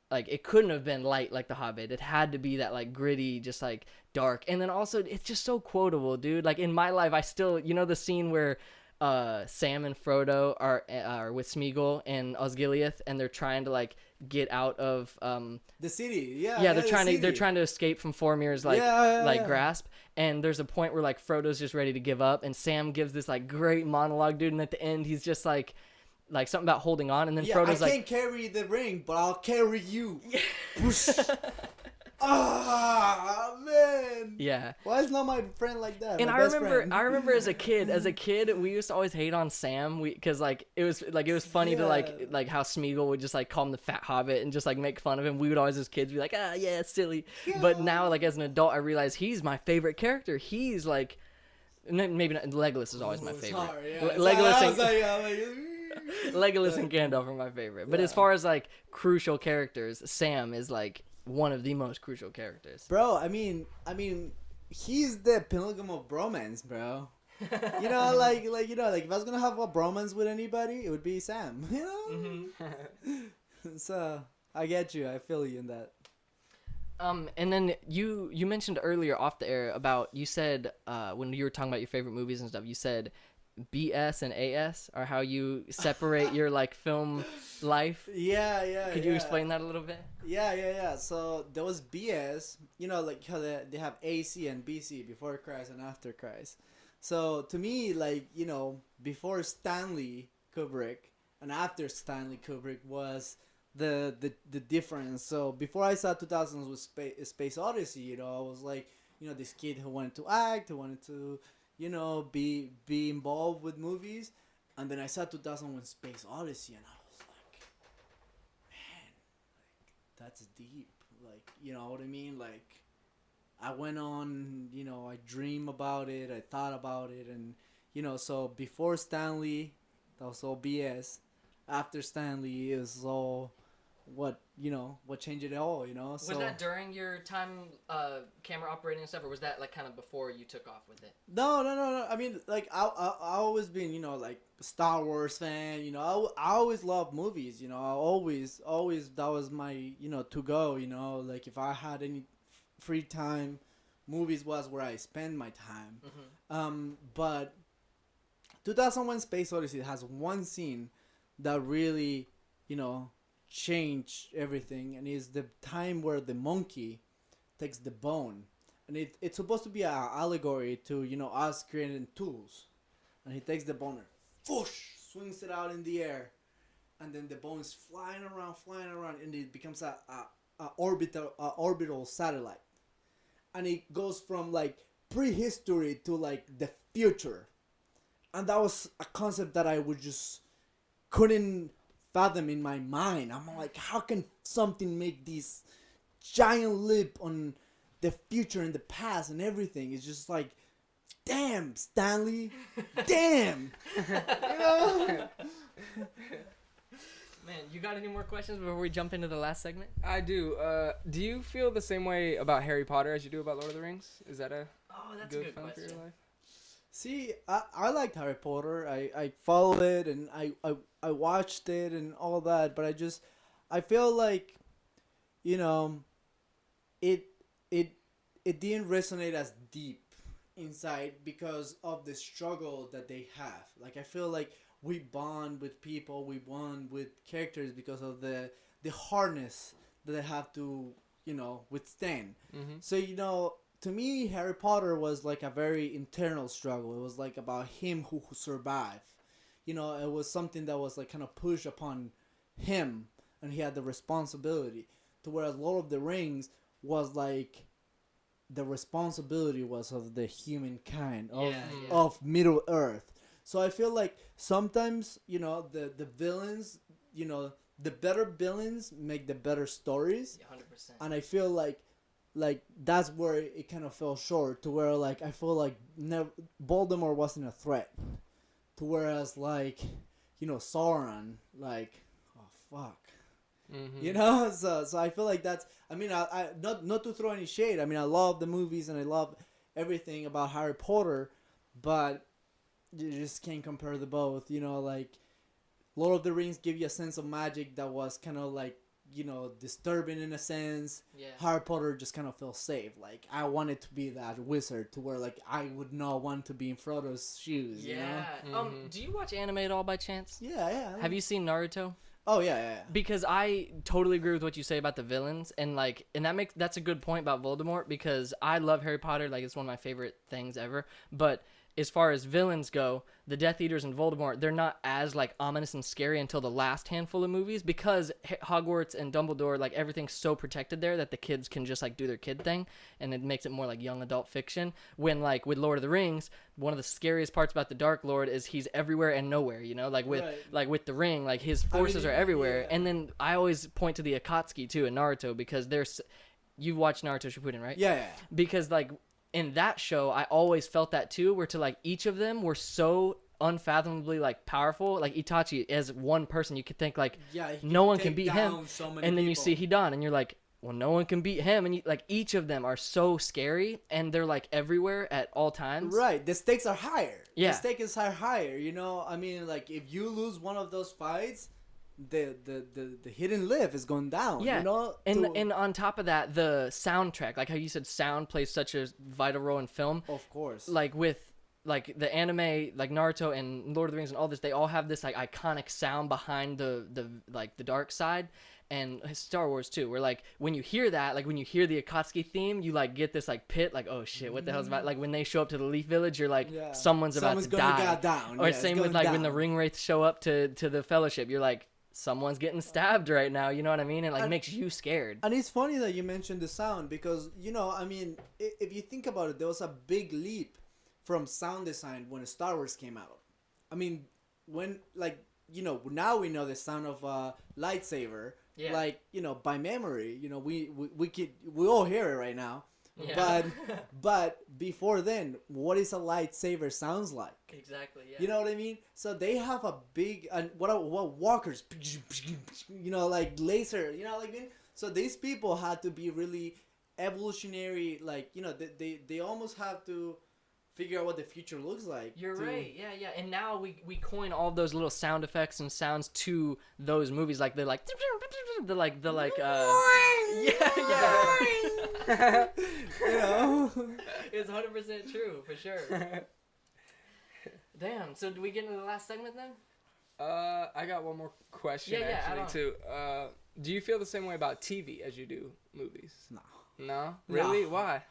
like it couldn't have been light like The Hobbit. It had to be that like gritty, just like dark. And then also it's just so quotable, dude. Like in my life, I still, the scene where Sam and Frodo are with Smeagol and Osgiliath, and they're trying to like get out of The city, they're trying to escape from Foromir's grasp, and there's a point where like Frodo's just ready to give up, and Sam gives this like great monologue, dude, and at the end he's just like something about holding on, and then Frodo's I can't carry the ring, but I'll carry you. Ah, man. Yeah. Why is not my friend like that? And My I best remember, friend? I remember as a kid, we used to always hate on Sam, because like it was funny to like how Smeagol would just like call him the fat hobbit and just like make fun of him. We would always as kids be like, yeah, it's silly. Yeah. But now like as an adult, I realize he's my favorite character. He's like, maybe not, Legolas is always my favorite. Sorry, yeah. Legolas and Gandalf are my favorite. But as far as like crucial characters, Sam is like one of the most crucial characters. Bro, I mean, he's the pinnacle of bromance, bro. Like if I was gonna have a bromance with anybody, it would be Sam. So I get you. I feel you in that. And then you mentioned earlier off the air about, you said when you were talking about your favorite movies and stuff, you said BS and AS are how you separate your like film life. Yeah. Could you explain that a little bit? Yeah. So there was BS, like how they have AC and BC, before Christ and after Christ. So to me, like, before Stanley Kubrick and after Stanley Kubrick was the difference. So before I saw 2000s with Space Odyssey, I was like, this kid who wanted to act, who wanted to, be involved with movies. And then I saw 2001 Space Odyssey, and I was like, man, like, that's deep. Like, you know what I mean? Like, I went on, I dream about it, I thought about it, and, so before Stanley, that was all BS. After Stanley, it was all what changed it all, So, Was that during your time camera operating and stuff, or was that like kind of before you took off with it? No. I mean, like, I always been, like, Star Wars fan, I always loved movies, I always, that was my, to go, like, if I had any free time, movies was where I spend my time. But 2001 Space Odyssey has one scene that really, changed everything, and is the time where the monkey takes the bone, and it's supposed to be an allegory to us creating tools, and he takes the bone and whoosh, swings it out in the air, and then the bone is flying around, and it becomes a orbital satellite, and it goes from like prehistory to like the future, and that was a concept that I would just couldn't fathom in my mind. I'm like, how can something make this giant leap on the future and the past and everything? It's just like, damn, Stanley, damn. Man, you got any more questions before we jump into the last segment? I do. Do you feel the same way about Harry Potter as you do about Lord of the Rings? Is that a that's good a good film question. for your life? See, I liked Harry Potter. I followed it, and I watched it and all that, but I feel like, it didn't resonate as deep inside because of the struggle that they have. Like, I feel like we bond with people, we bond with characters because of the hardness that they have to withstand. Mm-hmm. So to me, Harry Potter was like a very internal struggle. It was like about him who survived. It was something that was like kind of pushed upon him, and he had the responsibility. To whereas Lord of the Rings was like the responsibility was of the humankind of Middle Earth. So I feel like sometimes the villains, the better villains make the better stories. 100%. And I feel like that's where it kind of fell short, to where like I feel like Voldemort wasn't a threat, to whereas like Sauron, like, oh fuck. Mm-hmm. So I feel like that's, I mean, I not to throw any shade, I mean, I love the movies and I love everything about Harry Potter, but you just can't compare the both. Like Lord of the Rings give you a sense of magic that was kind of like disturbing in a sense. Harry Potter just kind of feels safe. Like I wanted to be that wizard, to where like I would not want to be in Frodo's shoes. Mm-hmm. Do you watch anime at all by chance? Yeah. Have you seen Naruto? Oh yeah. Because I totally agree with what you say about the villains, and that's a good point about Voldemort, because I love Harry Potter, like it's one of my favorite things ever. But as far as villains go, the Death Eaters and Voldemort, they're not as like ominous and scary until the last handful of movies, because Hogwarts and Dumbledore, like everything's so protected there that the kids can just like do their kid thing, and it makes it more like young adult fiction. When like with Lord of the Rings, one of the scariest parts about the Dark Lord is he's everywhere and nowhere, like with the ring, like his forces are everywhere. And then I always point to the Akatsuki too in Naruto, because you've watched Naruto Shippuden, right? Yeah. Because like in that show, I always felt that too, where to like each of them were so unfathomably like powerful. Like Itachi, as one person, you could think like no one can beat him, and then you see Hidan, and you're like, well, no one can beat him, and like each of them are so scary, and they're like everywhere at all times. Right, the stakes are higher. Yeah, the stakes are higher. I mean, like if you lose one of those fights, the hidden live is going down. And on top of that, the soundtrack, like how you said sound plays such a vital role in film. Of course. Like with like the anime, like Naruto and Lord of the Rings and all this, they all have this like iconic sound behind the dark side. And Star Wars too, where like when you hear that, like when you hear the Akatsuki theme, you like get this like pit, like, oh shit, what the hell's about? Like when they show up to the Leaf Village, you're like, someone's about to die. Down. Or same with like when the ring wraiths show up to the Fellowship, you're like, someone's getting stabbed right now, you know what I mean? It like makes you scared. And it's funny that you mentioned the sound, because I mean, if you think about it, there was a big leap from sound design when Star Wars came out. I mean, when like now we know the sound of a lightsaber, like by memory. We all hear it right now. Yeah. But before then, what is a lightsaber sounds like? Exactly. Yeah. You know what I mean? So they have a big and what walkers, like laser. You know what I mean? So these people had to be really evolutionary. Like they almost have to figure out what the future looks like. You're right. Yeah. And now we coin all those little sound effects and sounds to those movies. Like they're like yeah. It's 100% true for sure. Damn. So do we get into the last segment then? I got one more question actually too. Do you feel the same way about TV as you do movies? No. Really? No. Why?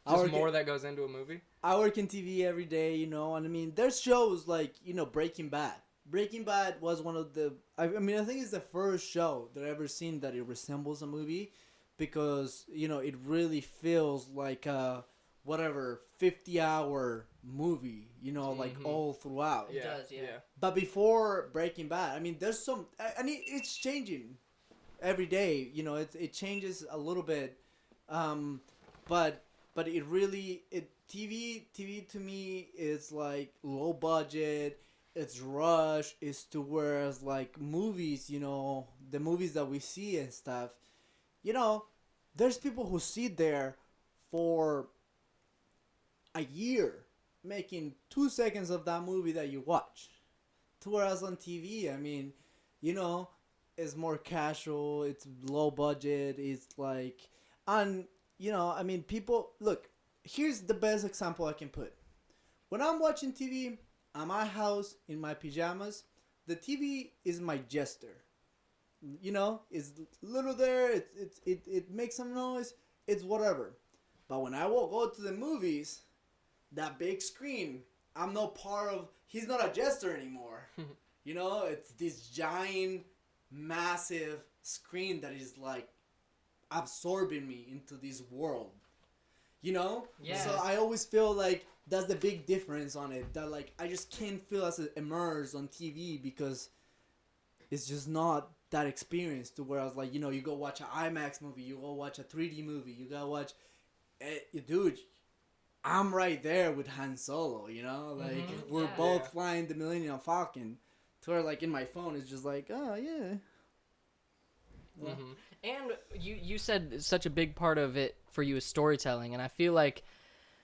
Just more that goes into a movie? I work in TV every day, and I mean, there's shows like, Breaking Bad. Breaking Bad was one of the, I think it's the first show that I've ever seen that it resembles a movie, because, it really feels like a, 50-hour movie, like all throughout. It does, yeah. But before Breaking Bad, I mean, there's some, it's changing every day, it changes a little bit, but it really, TV to me is like low budget, it's rush, it's to whereas like movies, the movies that we see and stuff, there's people who sit there for a year making 2 seconds of that movie that you watch. To whereas on TV, I mean, it's more casual, it's low budget, it's like, and I mean, people, look, here's the best example I can put. When I'm watching TV at my house in my pajamas, the TV is my jester. you know, it's little there. It makes some noise. It's whatever. But when I will go to the movies, that big screen, I'm no part of. He's not a jester anymore. You know, it's this giant, massive screen that is like absorbing me into this world. You know? Yeah. So I always feel like that's the big difference on it. That like I just can't feel as immersed on TV because it's just not that experience to where I was like, you know, you go watch an IMAX movie, you go watch a 3D movie, you go watch, dude, I'm right there with Han Solo, you know? Like, we're both flying the Millennium Falcon. To where, like, in my phone, it's just like, oh, yeah. Mm-hmm. And you said such a big part of it for you is storytelling, and I feel like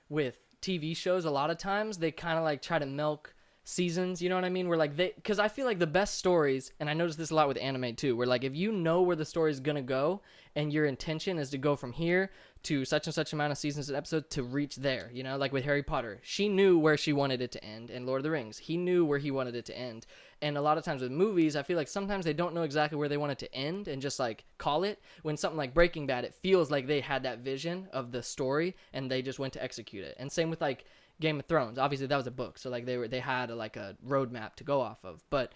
with TV shows, a lot of times they kind of like try to milk seasons, you know what I mean? Where like because I feel like the best stories, and I notice this a lot with anime too, where like if you know where the story is gonna go and your intention is to go from here to such and such amount of seasons and episodes to reach there, you know, like with Harry Potter, she knew where she wanted it to end, and Lord of the Rings, he knew where he wanted it to end. And a lot of times with movies, I feel like sometimes they don't know exactly where they want it to end and just like call it. When something like Breaking Bad, it feels like they had that vision of the story and they just went to execute it. And same with like Game of Thrones. Obviously that was a book, so like they had like a roadmap to go off of. But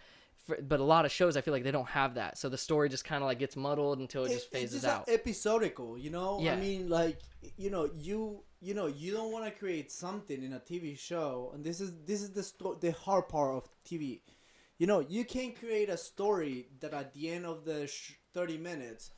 a lot of shows, I feel like they don't have that. So the story just kind of like gets muddled until it just phases it's just out. Episodical, you know? Yeah. I mean, like, you don't want to create something in a TV show, and this is the hard part of TV. You know, you can create a story that at the end of the 30 minutes,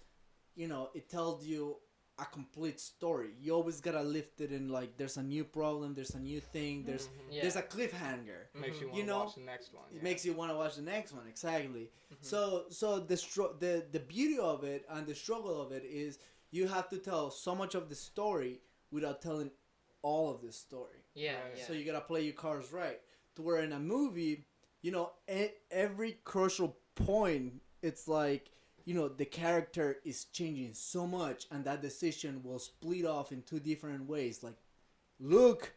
you know, it tells you a complete story. You always gotta lift it in, like, there's a new problem, there's a new thing, there's a cliffhanger. Makes you want to watch the next one. It makes you want to watch the next one, exactly. So the beauty of it and the struggle of it is you have to tell so much of the story without telling all of the story. Yeah. So you gotta play your cards right. To where in a movie, you know, every crucial point, it's like, you know, the character is changing so much, and that decision will split off in two different ways. Like, Luke,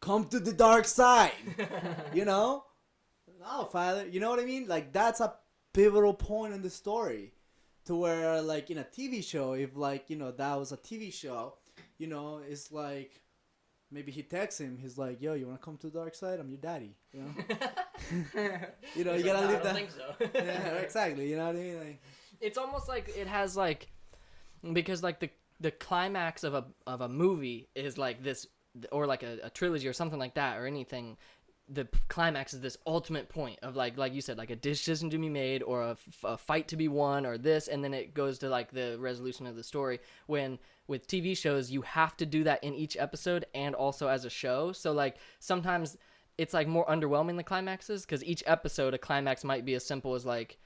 come to the dark side. You know? No, father. You know what I mean? Like, that's a pivotal point in the story. To where, like, in a TV show, if, like, you know, that was a TV show, you know, it's like, maybe he texts him. He's like, yo, you want to come to the dark side? I'm your daddy. You know? You know, you gotta leave that. I don't think so. Yeah, exactly. You know what I mean? Like, it's almost like it has like, because like the climax of a movie is like this, or like a trilogy or something like that, or anything. The climax is this ultimate point of like you said, like a decision to be made, or a fight to be won, or this, and then it goes to like the resolution of the story. When with TV shows, you have to do that in each episode and also as a show. So like sometimes it's like more underwhelming, the climaxes, because each episode a climax might be as simple as like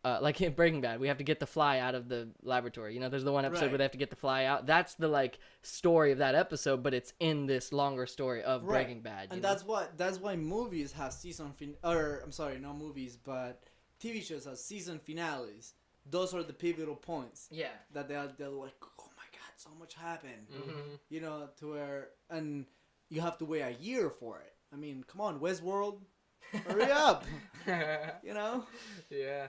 in Breaking Bad, we have to get the fly out of the laboratory. You know, there's the one episode where they have to get the fly out. That's the like story of that episode, but it's in this longer story of Breaking Bad. And know? that's why movies have not movies, but TV shows have season finales. Those are the pivotal points. Yeah. That they're like, oh my god, so much happened. Mm-hmm. You know, to where, and you have to wait a year for it. I mean, come on, Westworld, hurry up. You know? Yeah.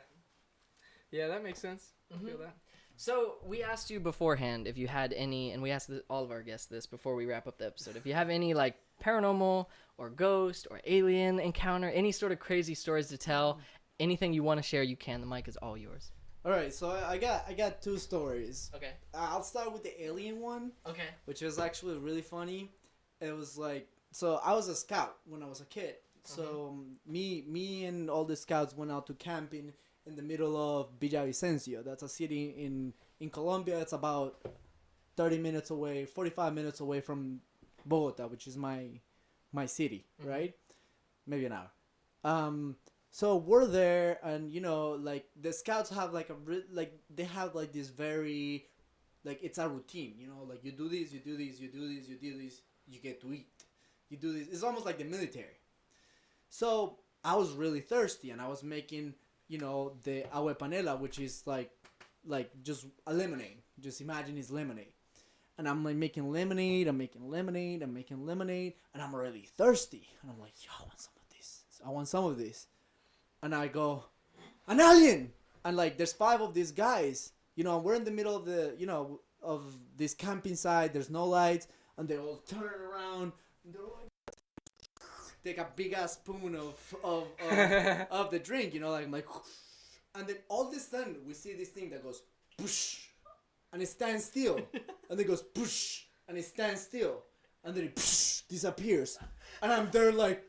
Yeah, that makes sense. I feel that. So we asked you beforehand if you had any, and we asked all of our guests this before we wrap up the episode, if you have any like paranormal or ghost or alien encounter, any sort of crazy stories to tell, anything you want to share, you can. The mic is all yours. All right, so I got two stories. Okay. I'll start with the alien one. Okay. Which was actually really funny. It was like, so I was a scout when I was a kid. So me and all the scouts went out to camping in the middle of Villavicencio. That's a city in Colombia. It's about 30 minutes away, 45 minutes away from Bogota, which is my city, right? Maybe an hour. So we're there, and you know, like the scouts have like they have like this very, like it's a routine, you know, like you do this, you do this, you do this, you do this, you get to eat. You do this. It's almost like the military. So I was really thirsty, and I was making, you know, the agua de panela, which is like just a lemonade. Just imagine it's lemonade. And I'm like making lemonade, and I'm really thirsty. And I'm like, yo, I want some of this. And I go, an alien! and like there's 5 of these guys, you know, and we're in the middle of the, you know, of this camping site. There's no lights, and they all turn around. And they're like, take a big ass spoon of the drink, you know, like I'm like, and then all of a sudden we see this thing that goes, push, and it stands still, and it goes push, and it stands still, and then it push, disappears, and I'm there like.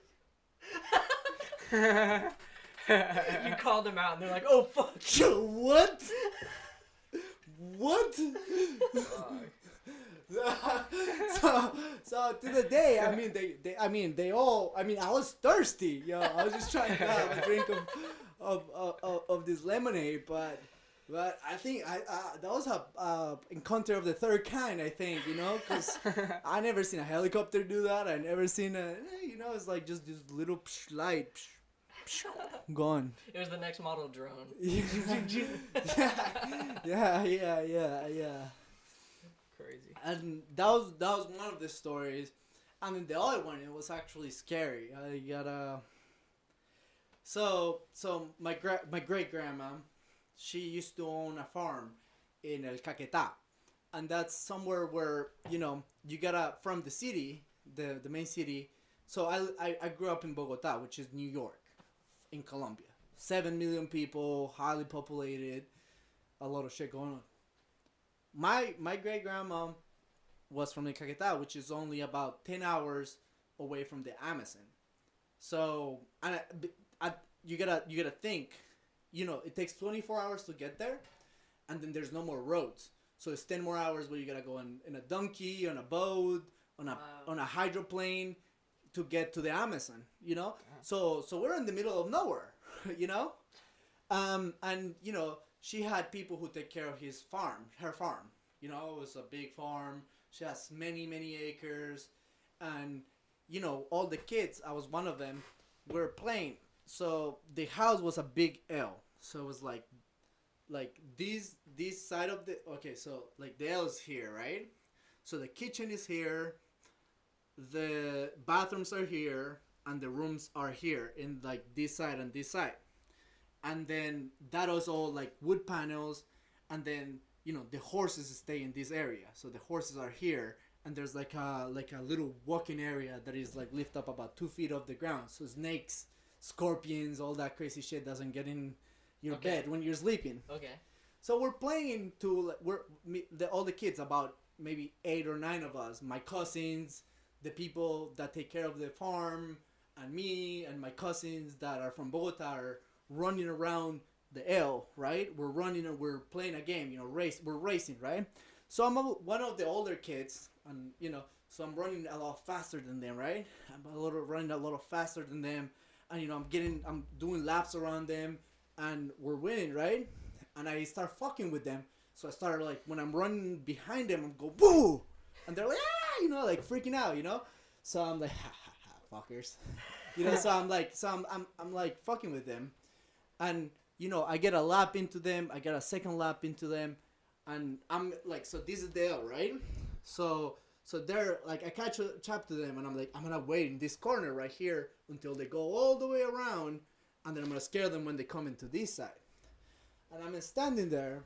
You called them out, and they're like, "Oh fuck!" What? What? so to the day, I mean, they all. I mean, I was thirsty, yo. I was just trying to have a drink of this lemonade, but I think that was a encounter of the third kind. I think, you know, because I never seen a helicopter do that. I never seen you know, it's like just this little light. Gone. It was the next model drone. Yeah. Crazy. And that was one of the stories, and then the other one, it was actually scary. I got so my great grandma, she used to own a farm in El Caquetá, and that's somewhere where, you know, you gotta, from the city, the main city. So I grew up in Bogota, which is New York, in Colombia. 7 million people, highly populated, a lot of shit going on. My great grandma was from the Caquetá, which is only about 10 hours away from the Amazon. So you gotta think, you know, it takes 24 hours to get there, and then there's no more roads. So it's 10 more hours where you gotta go in a donkey, on a boat, on a hydroplane to get to the Amazon, you know? So we're in the middle of nowhere, you know? And, you know, she had people who take care of her farm. You know, it was a big farm. She has many, many acres. And, you know, all the kids, I was one of them, were playing. So the house was a big L. So it was like this side of the, okay, so like the L is here, right? So the kitchen is here. The bathrooms are here, and the rooms are here in like this side and this side, and then that was all like wood panels, and then, you know, the horses stay in this area, so the horses are here, and there's like a little walking area that is like lift up about 2 feet off the ground, so snakes, scorpions, all that crazy shit doesn't get in your bed when you're sleeping. Okay. So we're playing to all the kids, about maybe 8 or 9 of us, my cousins, the people that take care of the farm, and me and my cousins that are from Bogota are running around the L, right? We're running and we're playing a game, you know, we're racing, right? So I'm one of the older kids, and, you know, so I'm running a lot faster than them, right? Running a lot faster than them, and, you know, I'm doing laps around them, and we're winning, right? And I start fucking with them. So I started, like, when I'm running behind them, I'm go boo, and they're like, ah, you know, like freaking out, you know. So I'm like, ha ha ha, fuckers, you know. So I'm like fucking with them, and, you know, I get a lap into them, I get a second lap into them, and I'm like, so this is the L, right? So they're like, I catch up to them, and I'm like, I'm gonna wait in this corner right here until they go all the way around, and then I'm gonna scare them when they come into this side. And I'm standing there,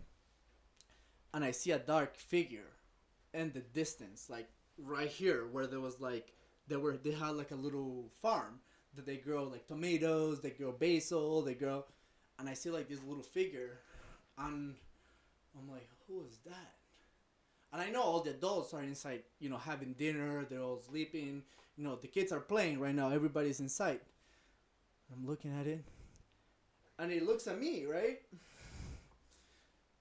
and I see a dark figure in the distance, like right here, where there was like they had like a little farm that they grow like tomatoes, they grow basil, and I see like this little figure, and I'm like, who is that? And I know all the adults are inside, you know, having dinner, they're all sleeping, you know, the kids are playing right now, everybody's inside. I'm looking at it, and it looks at me, right?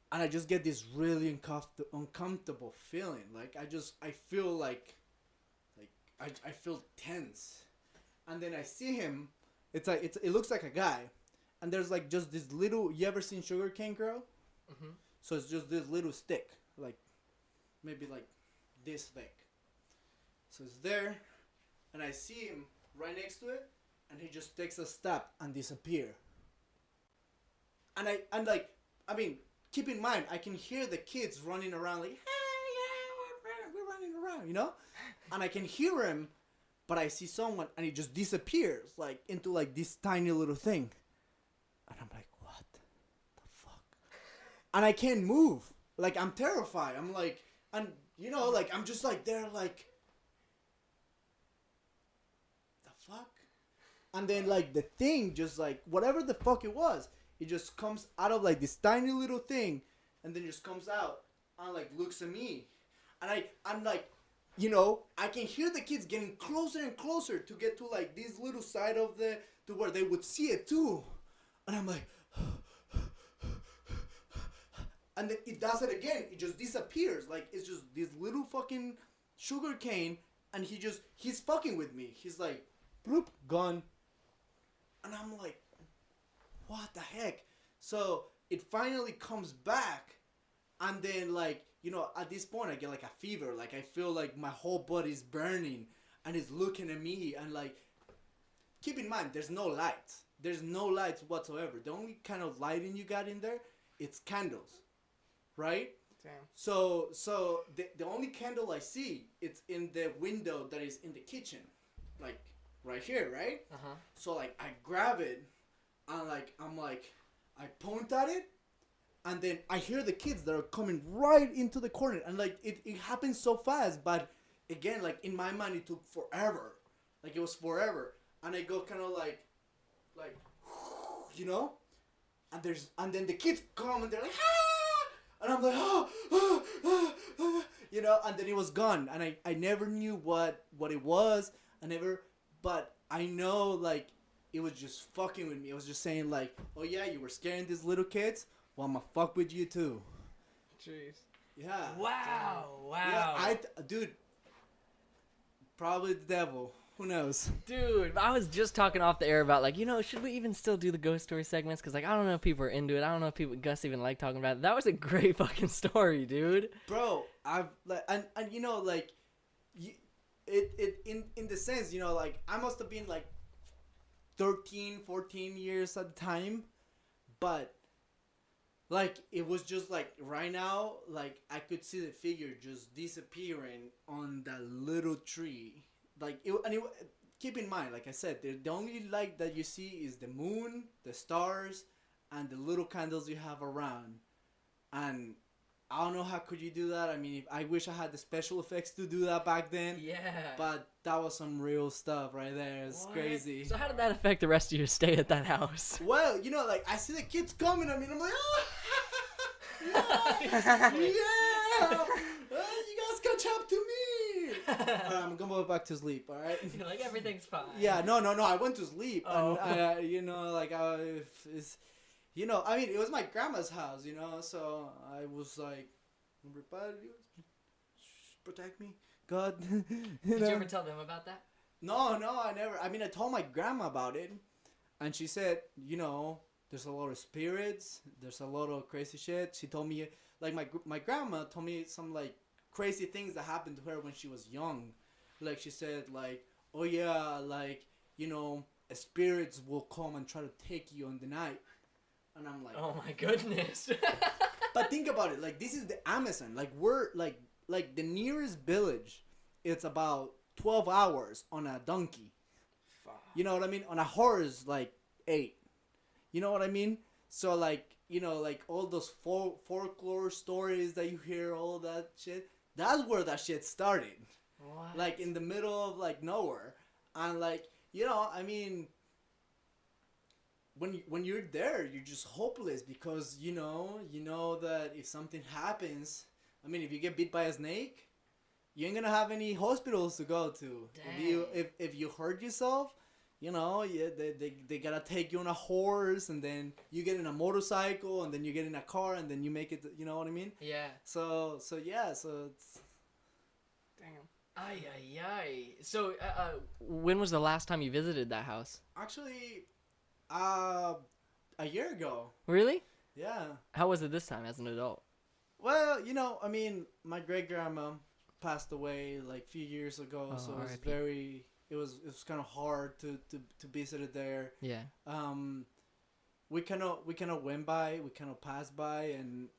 And I just get this really uncomfortable feeling. Like, I feel like I feel tense. And then I see him. It looks like a guy. And there's like just this little, you ever seen sugarcane grow? Mm-hmm. So it's just this little stick, like maybe like this thick. So it's there, and I see him right next to it, and he just takes a step and disappear. And I mean, keep in mind, I can hear the kids running around like, hey, yeah, we're running around, you know? And I can hear him, but I see someone, and he just disappears, like, into, like, this tiny little thing. And I'm like, what the fuck? and I can't move. Like, I'm terrified. I'm like, and you know, like, I'm just like there, like, the fuck? And then, like, the thing just, like, whatever the fuck it was, it just comes out of, like, this tiny little thing, and then just comes out and, like, looks at me. And I'm like, you know, I can hear the kids getting closer and closer to get to, like, this little side of to where they would see it, too. And I'm like, and then it does it again. It just disappears. Like, it's just this little fucking sugar cane, and he's fucking with me. He's like, bloop, gone. And I'm like, what the heck? So it finally comes back, and then, like, you know, at this point I get like a fever. Like, I feel like my whole body's burning, and it's looking at me, and like, keep in mind, there's no lights. There's no lights whatsoever. The only kind of lighting you got in there, it's candles, right? Damn. So the only candle I see, it's in the window that is in the kitchen, like right here, right? Uh-huh. So like I grab it, and like I point at it, and then I hear the kids that are coming right into the corner, and like it happens so fast, but again, like in my mind it took forever, like it was forever, and I go kind of like, you know, and then the kids come and they're like, ah! And I'm like, you know, and then it was gone, and I never knew what it was. But I know, like, it was just fucking with me. It was just saying, like, oh yeah, you were scaring these little kids? Well, I'ma fuck with you too. Jeez. Yeah. Wow. Yeah, dude, probably the devil. Who knows? Dude, I was just talking off the air about, like, you know, should we even still do the ghost story segments? Because, like, I don't know if people are into it. I don't know if Gus even like talking about it. That was a great fucking story, dude. Bro, I've, like, and you know, like, in the sense, you know, like, I must have been, like, 13, 14 years at the time. But, like, it was just, like, right now, like, I could see the figure just disappearing on that little tree. Like, keep in mind, like I said, the only light that you see is the moon, the stars, and the little candles you have around. And I don't know how could you do that. I mean, I wish I had the special effects to do that back then. Yeah. But that was some real stuff right there. It's crazy. So how did that affect the rest of your stay at that house? Well, you know, like, I see the kids coming at me, and I'm like, oh, yeah, you guys catch up to me. I'm gonna go back to sleep, all right? You're like, everything's fine. Yeah, no, I went to sleep, Oh. and you know, like, you know, I mean, it was my grandma's house, you know, so I was like, everybody, protect me, God. Did you ever tell them about that? No, I never. I mean, I told my grandma about it, and she said, you know, there's a lot of spirits, there's a lot of crazy shit. She told me, like, my grandma told me some, like, crazy things that happened to her when she was young. Like, she said, like, oh yeah, like, you know, spirits will come and try to take you in the night. And I'm like, Oh my goodness. but think about it, like, this is the Amazon. Like, we're like the nearest village, it's about 12 hours on a donkey. You know what I mean? On a horse, like 8. You know what I mean? So, like, you know, like, all those folklore stories that you hear, all that shit, that's where that shit started. What? Like, in the middle of, like, nowhere. And, like, you know, I mean, when you're there, you're just hopeless because, you know that if something happens, I mean, if you get bit by a snake, you ain't gonna have any hospitals to go to. Dang. If you hurt yourself, you know, yeah, they gotta take you on a horse, and then you get in a motorcycle, and then you get in a car, and then you make it. You know what I mean? Yeah. So yeah, so it's. Damn. Ay. So, when was the last time you visited that house? Actually, a year ago. Really? Yeah. How was it this time as an adult? Well, you know, I mean, my great grandma passed away like a few years ago, Oh, so it was R.I.P. it was kind of hard to visit it there. Yeah. We kind of went by, we kind of passed by, and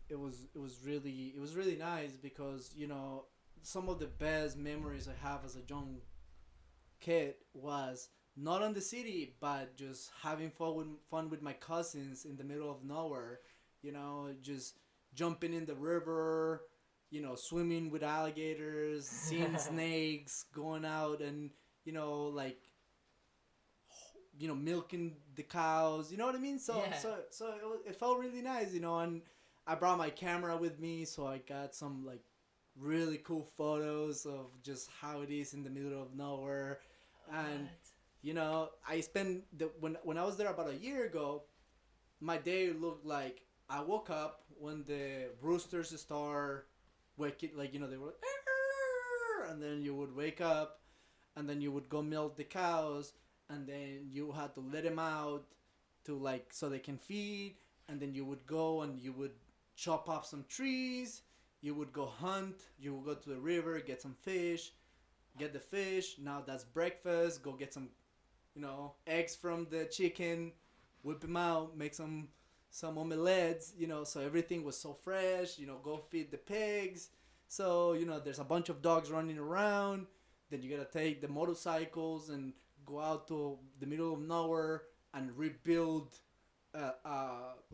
it was really nice because, you know, some of the best memories I have as a young kid was not on the city, but just having fun with my cousins in the middle of nowhere, you know, just jumping in the river, you know, swimming with alligators, seeing snakes, going out and, you know, like, you know, milking the cows, you know what I mean? So Yeah. it felt really nice, you know, and I brought my camera with me, so I got some like really cool photos of just how it is in the middle of nowhere. And What? you know, I spent when I was there about a year ago, my day looked like I woke up when the roosters start waking, like, you know, they were like, "Arr!" And then you would wake up, and then you would go milk the cows, and then you had to let them out to like so they can feed, and then you would go and you would chop up some trees, you would go hunt, you would go to the river, get some fish, get the fish, now that's breakfast, go get some, you know, eggs from the chicken, whip them out, make some omelettes, you know, so everything was so fresh, you know, go feed the pigs. So, you know, there's a bunch of dogs running around, then you gotta take the motorcycles and go out to the middle of nowhere and rebuild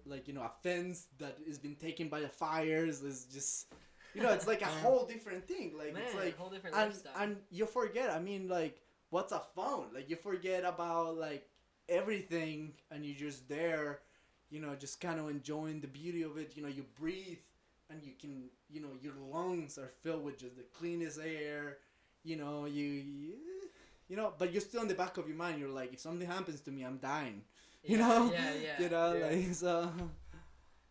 like, you know, a fence that has been taken by the fires. It's just, you know, it's like a whole different thing. Like, Man, it's like, whole different and, lifestyle. and you forget, I mean, like, what's a phone? Like, you forget about, like, everything, and you're just there, you know, just kind of enjoying the beauty of it. You know, you breathe, and you can, you know, your lungs are filled with just the cleanest air. You know, you know, but you're still in the back of your mind. You're like, if something happens to me, I'm dying. You know? Yeah. You know, Yeah. like, so.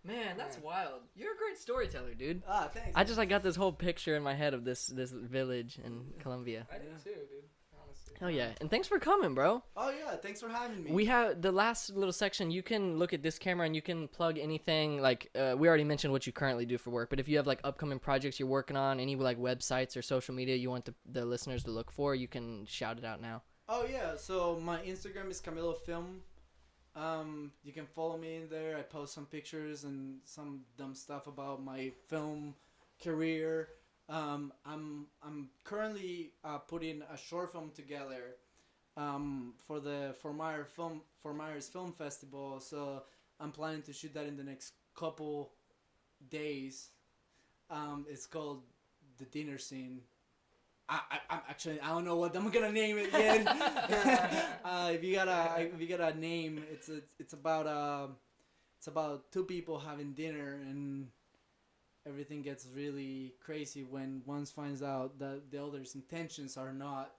Man, that's wild. You're a great storyteller, dude. Thanks. I just like got this whole picture in my head of this village in Colombia. I did too, dude. Honestly. Hell yeah. And thanks for coming, bro. Oh, yeah, thanks for having me. We have the last little section. You can look at this camera and you can plug anything. Like, we already mentioned what you currently do for work, but if you have like upcoming projects you're working on, any like websites or social media you want the listeners to look for, you can shout it out now. Oh, yeah, so my Instagram is Camilo Film. You can follow me in there. I post some pictures and some dumb stuff about my film career. I'm currently putting a short film together for Myers Film Festival. So I'm planning to shoot that in the next couple days. It's called The Dinner Scene. I'm actually, I don't know what I'm gonna name it yet. If you got a name, it's about two people having dinner, and everything gets really crazy when one finds out that the other's intentions are not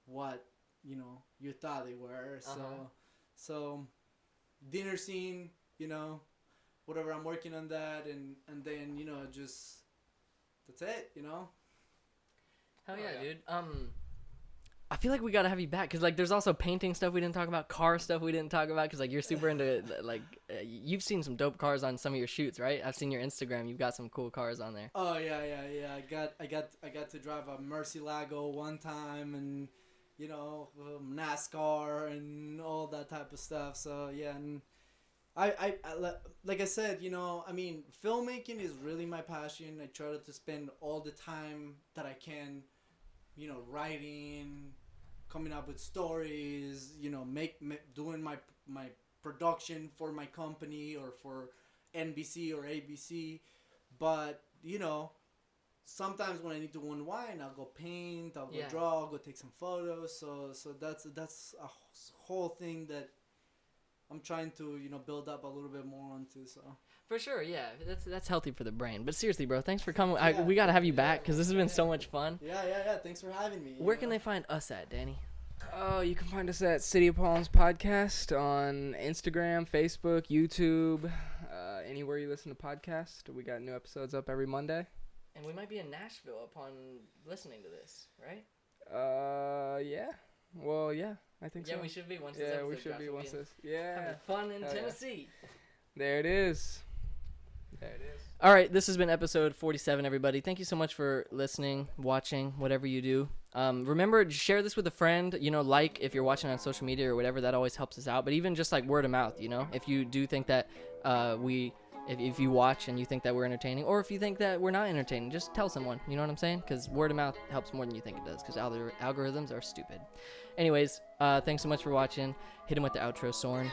what, you know, you thought they were. So dinner scene, you know, whatever. I'm working on that, and then, you know, just that's it, you know. Hell yeah, yeah. dude. I feel like we gotta have you back because like there's also painting stuff we didn't talk about, car stuff we didn't talk about because like you're super into like you've seen some dope cars on some of your shoots, right? I've seen your Instagram. You've got some cool cars on there. Oh yeah. I got to drive a Murcielago one time, and, you know, NASCAR and all that type of stuff. So yeah, and I like I said, you know, I mean, filmmaking is really my passion. I try to spend all the time that I can, you know, writing, coming up with stories, you know, doing my production for my company or for NBC or ABC. But, you know, sometimes when I need to unwind, I'll go paint, I'll go draw, I'll go take some photos. So that's a whole thing that I'm trying to, you know, build up a little bit more onto. So For sure, yeah. That's healthy for the brain. But seriously, bro, thanks for coming. Yeah. We gotta have you back because this has been so much fun. yeah. Thanks for having me. Where can they find us at, Danny? Oh, you can find us at City of Palms Podcast on Instagram, Facebook, YouTube, anywhere you listen to podcasts. We got new episodes up every Monday. And we might be in Nashville upon listening to this, right? Yeah. Well, yeah, I think so. Yeah, we should be once this Yeah, episode we should drops. be We'll once in- this. Yeah. having fun in Hell yeah. Tennessee. There it is. There it is. All right, this has been episode 47, everybody. Thank you so much for listening, watching, whatever you do. Remember, share this with a friend. You know, like if you're watching on social media or whatever, that always helps us out. But even just like word of mouth, you know, if you do think that if you watch and you think that we're entertaining, or if you think that we're not entertaining, just tell someone. You know what I'm saying? Because word of mouth helps more than you think it does. Because algorithms are stupid. Anyways, thanks so much for watching. Hit him with the outro, Soren.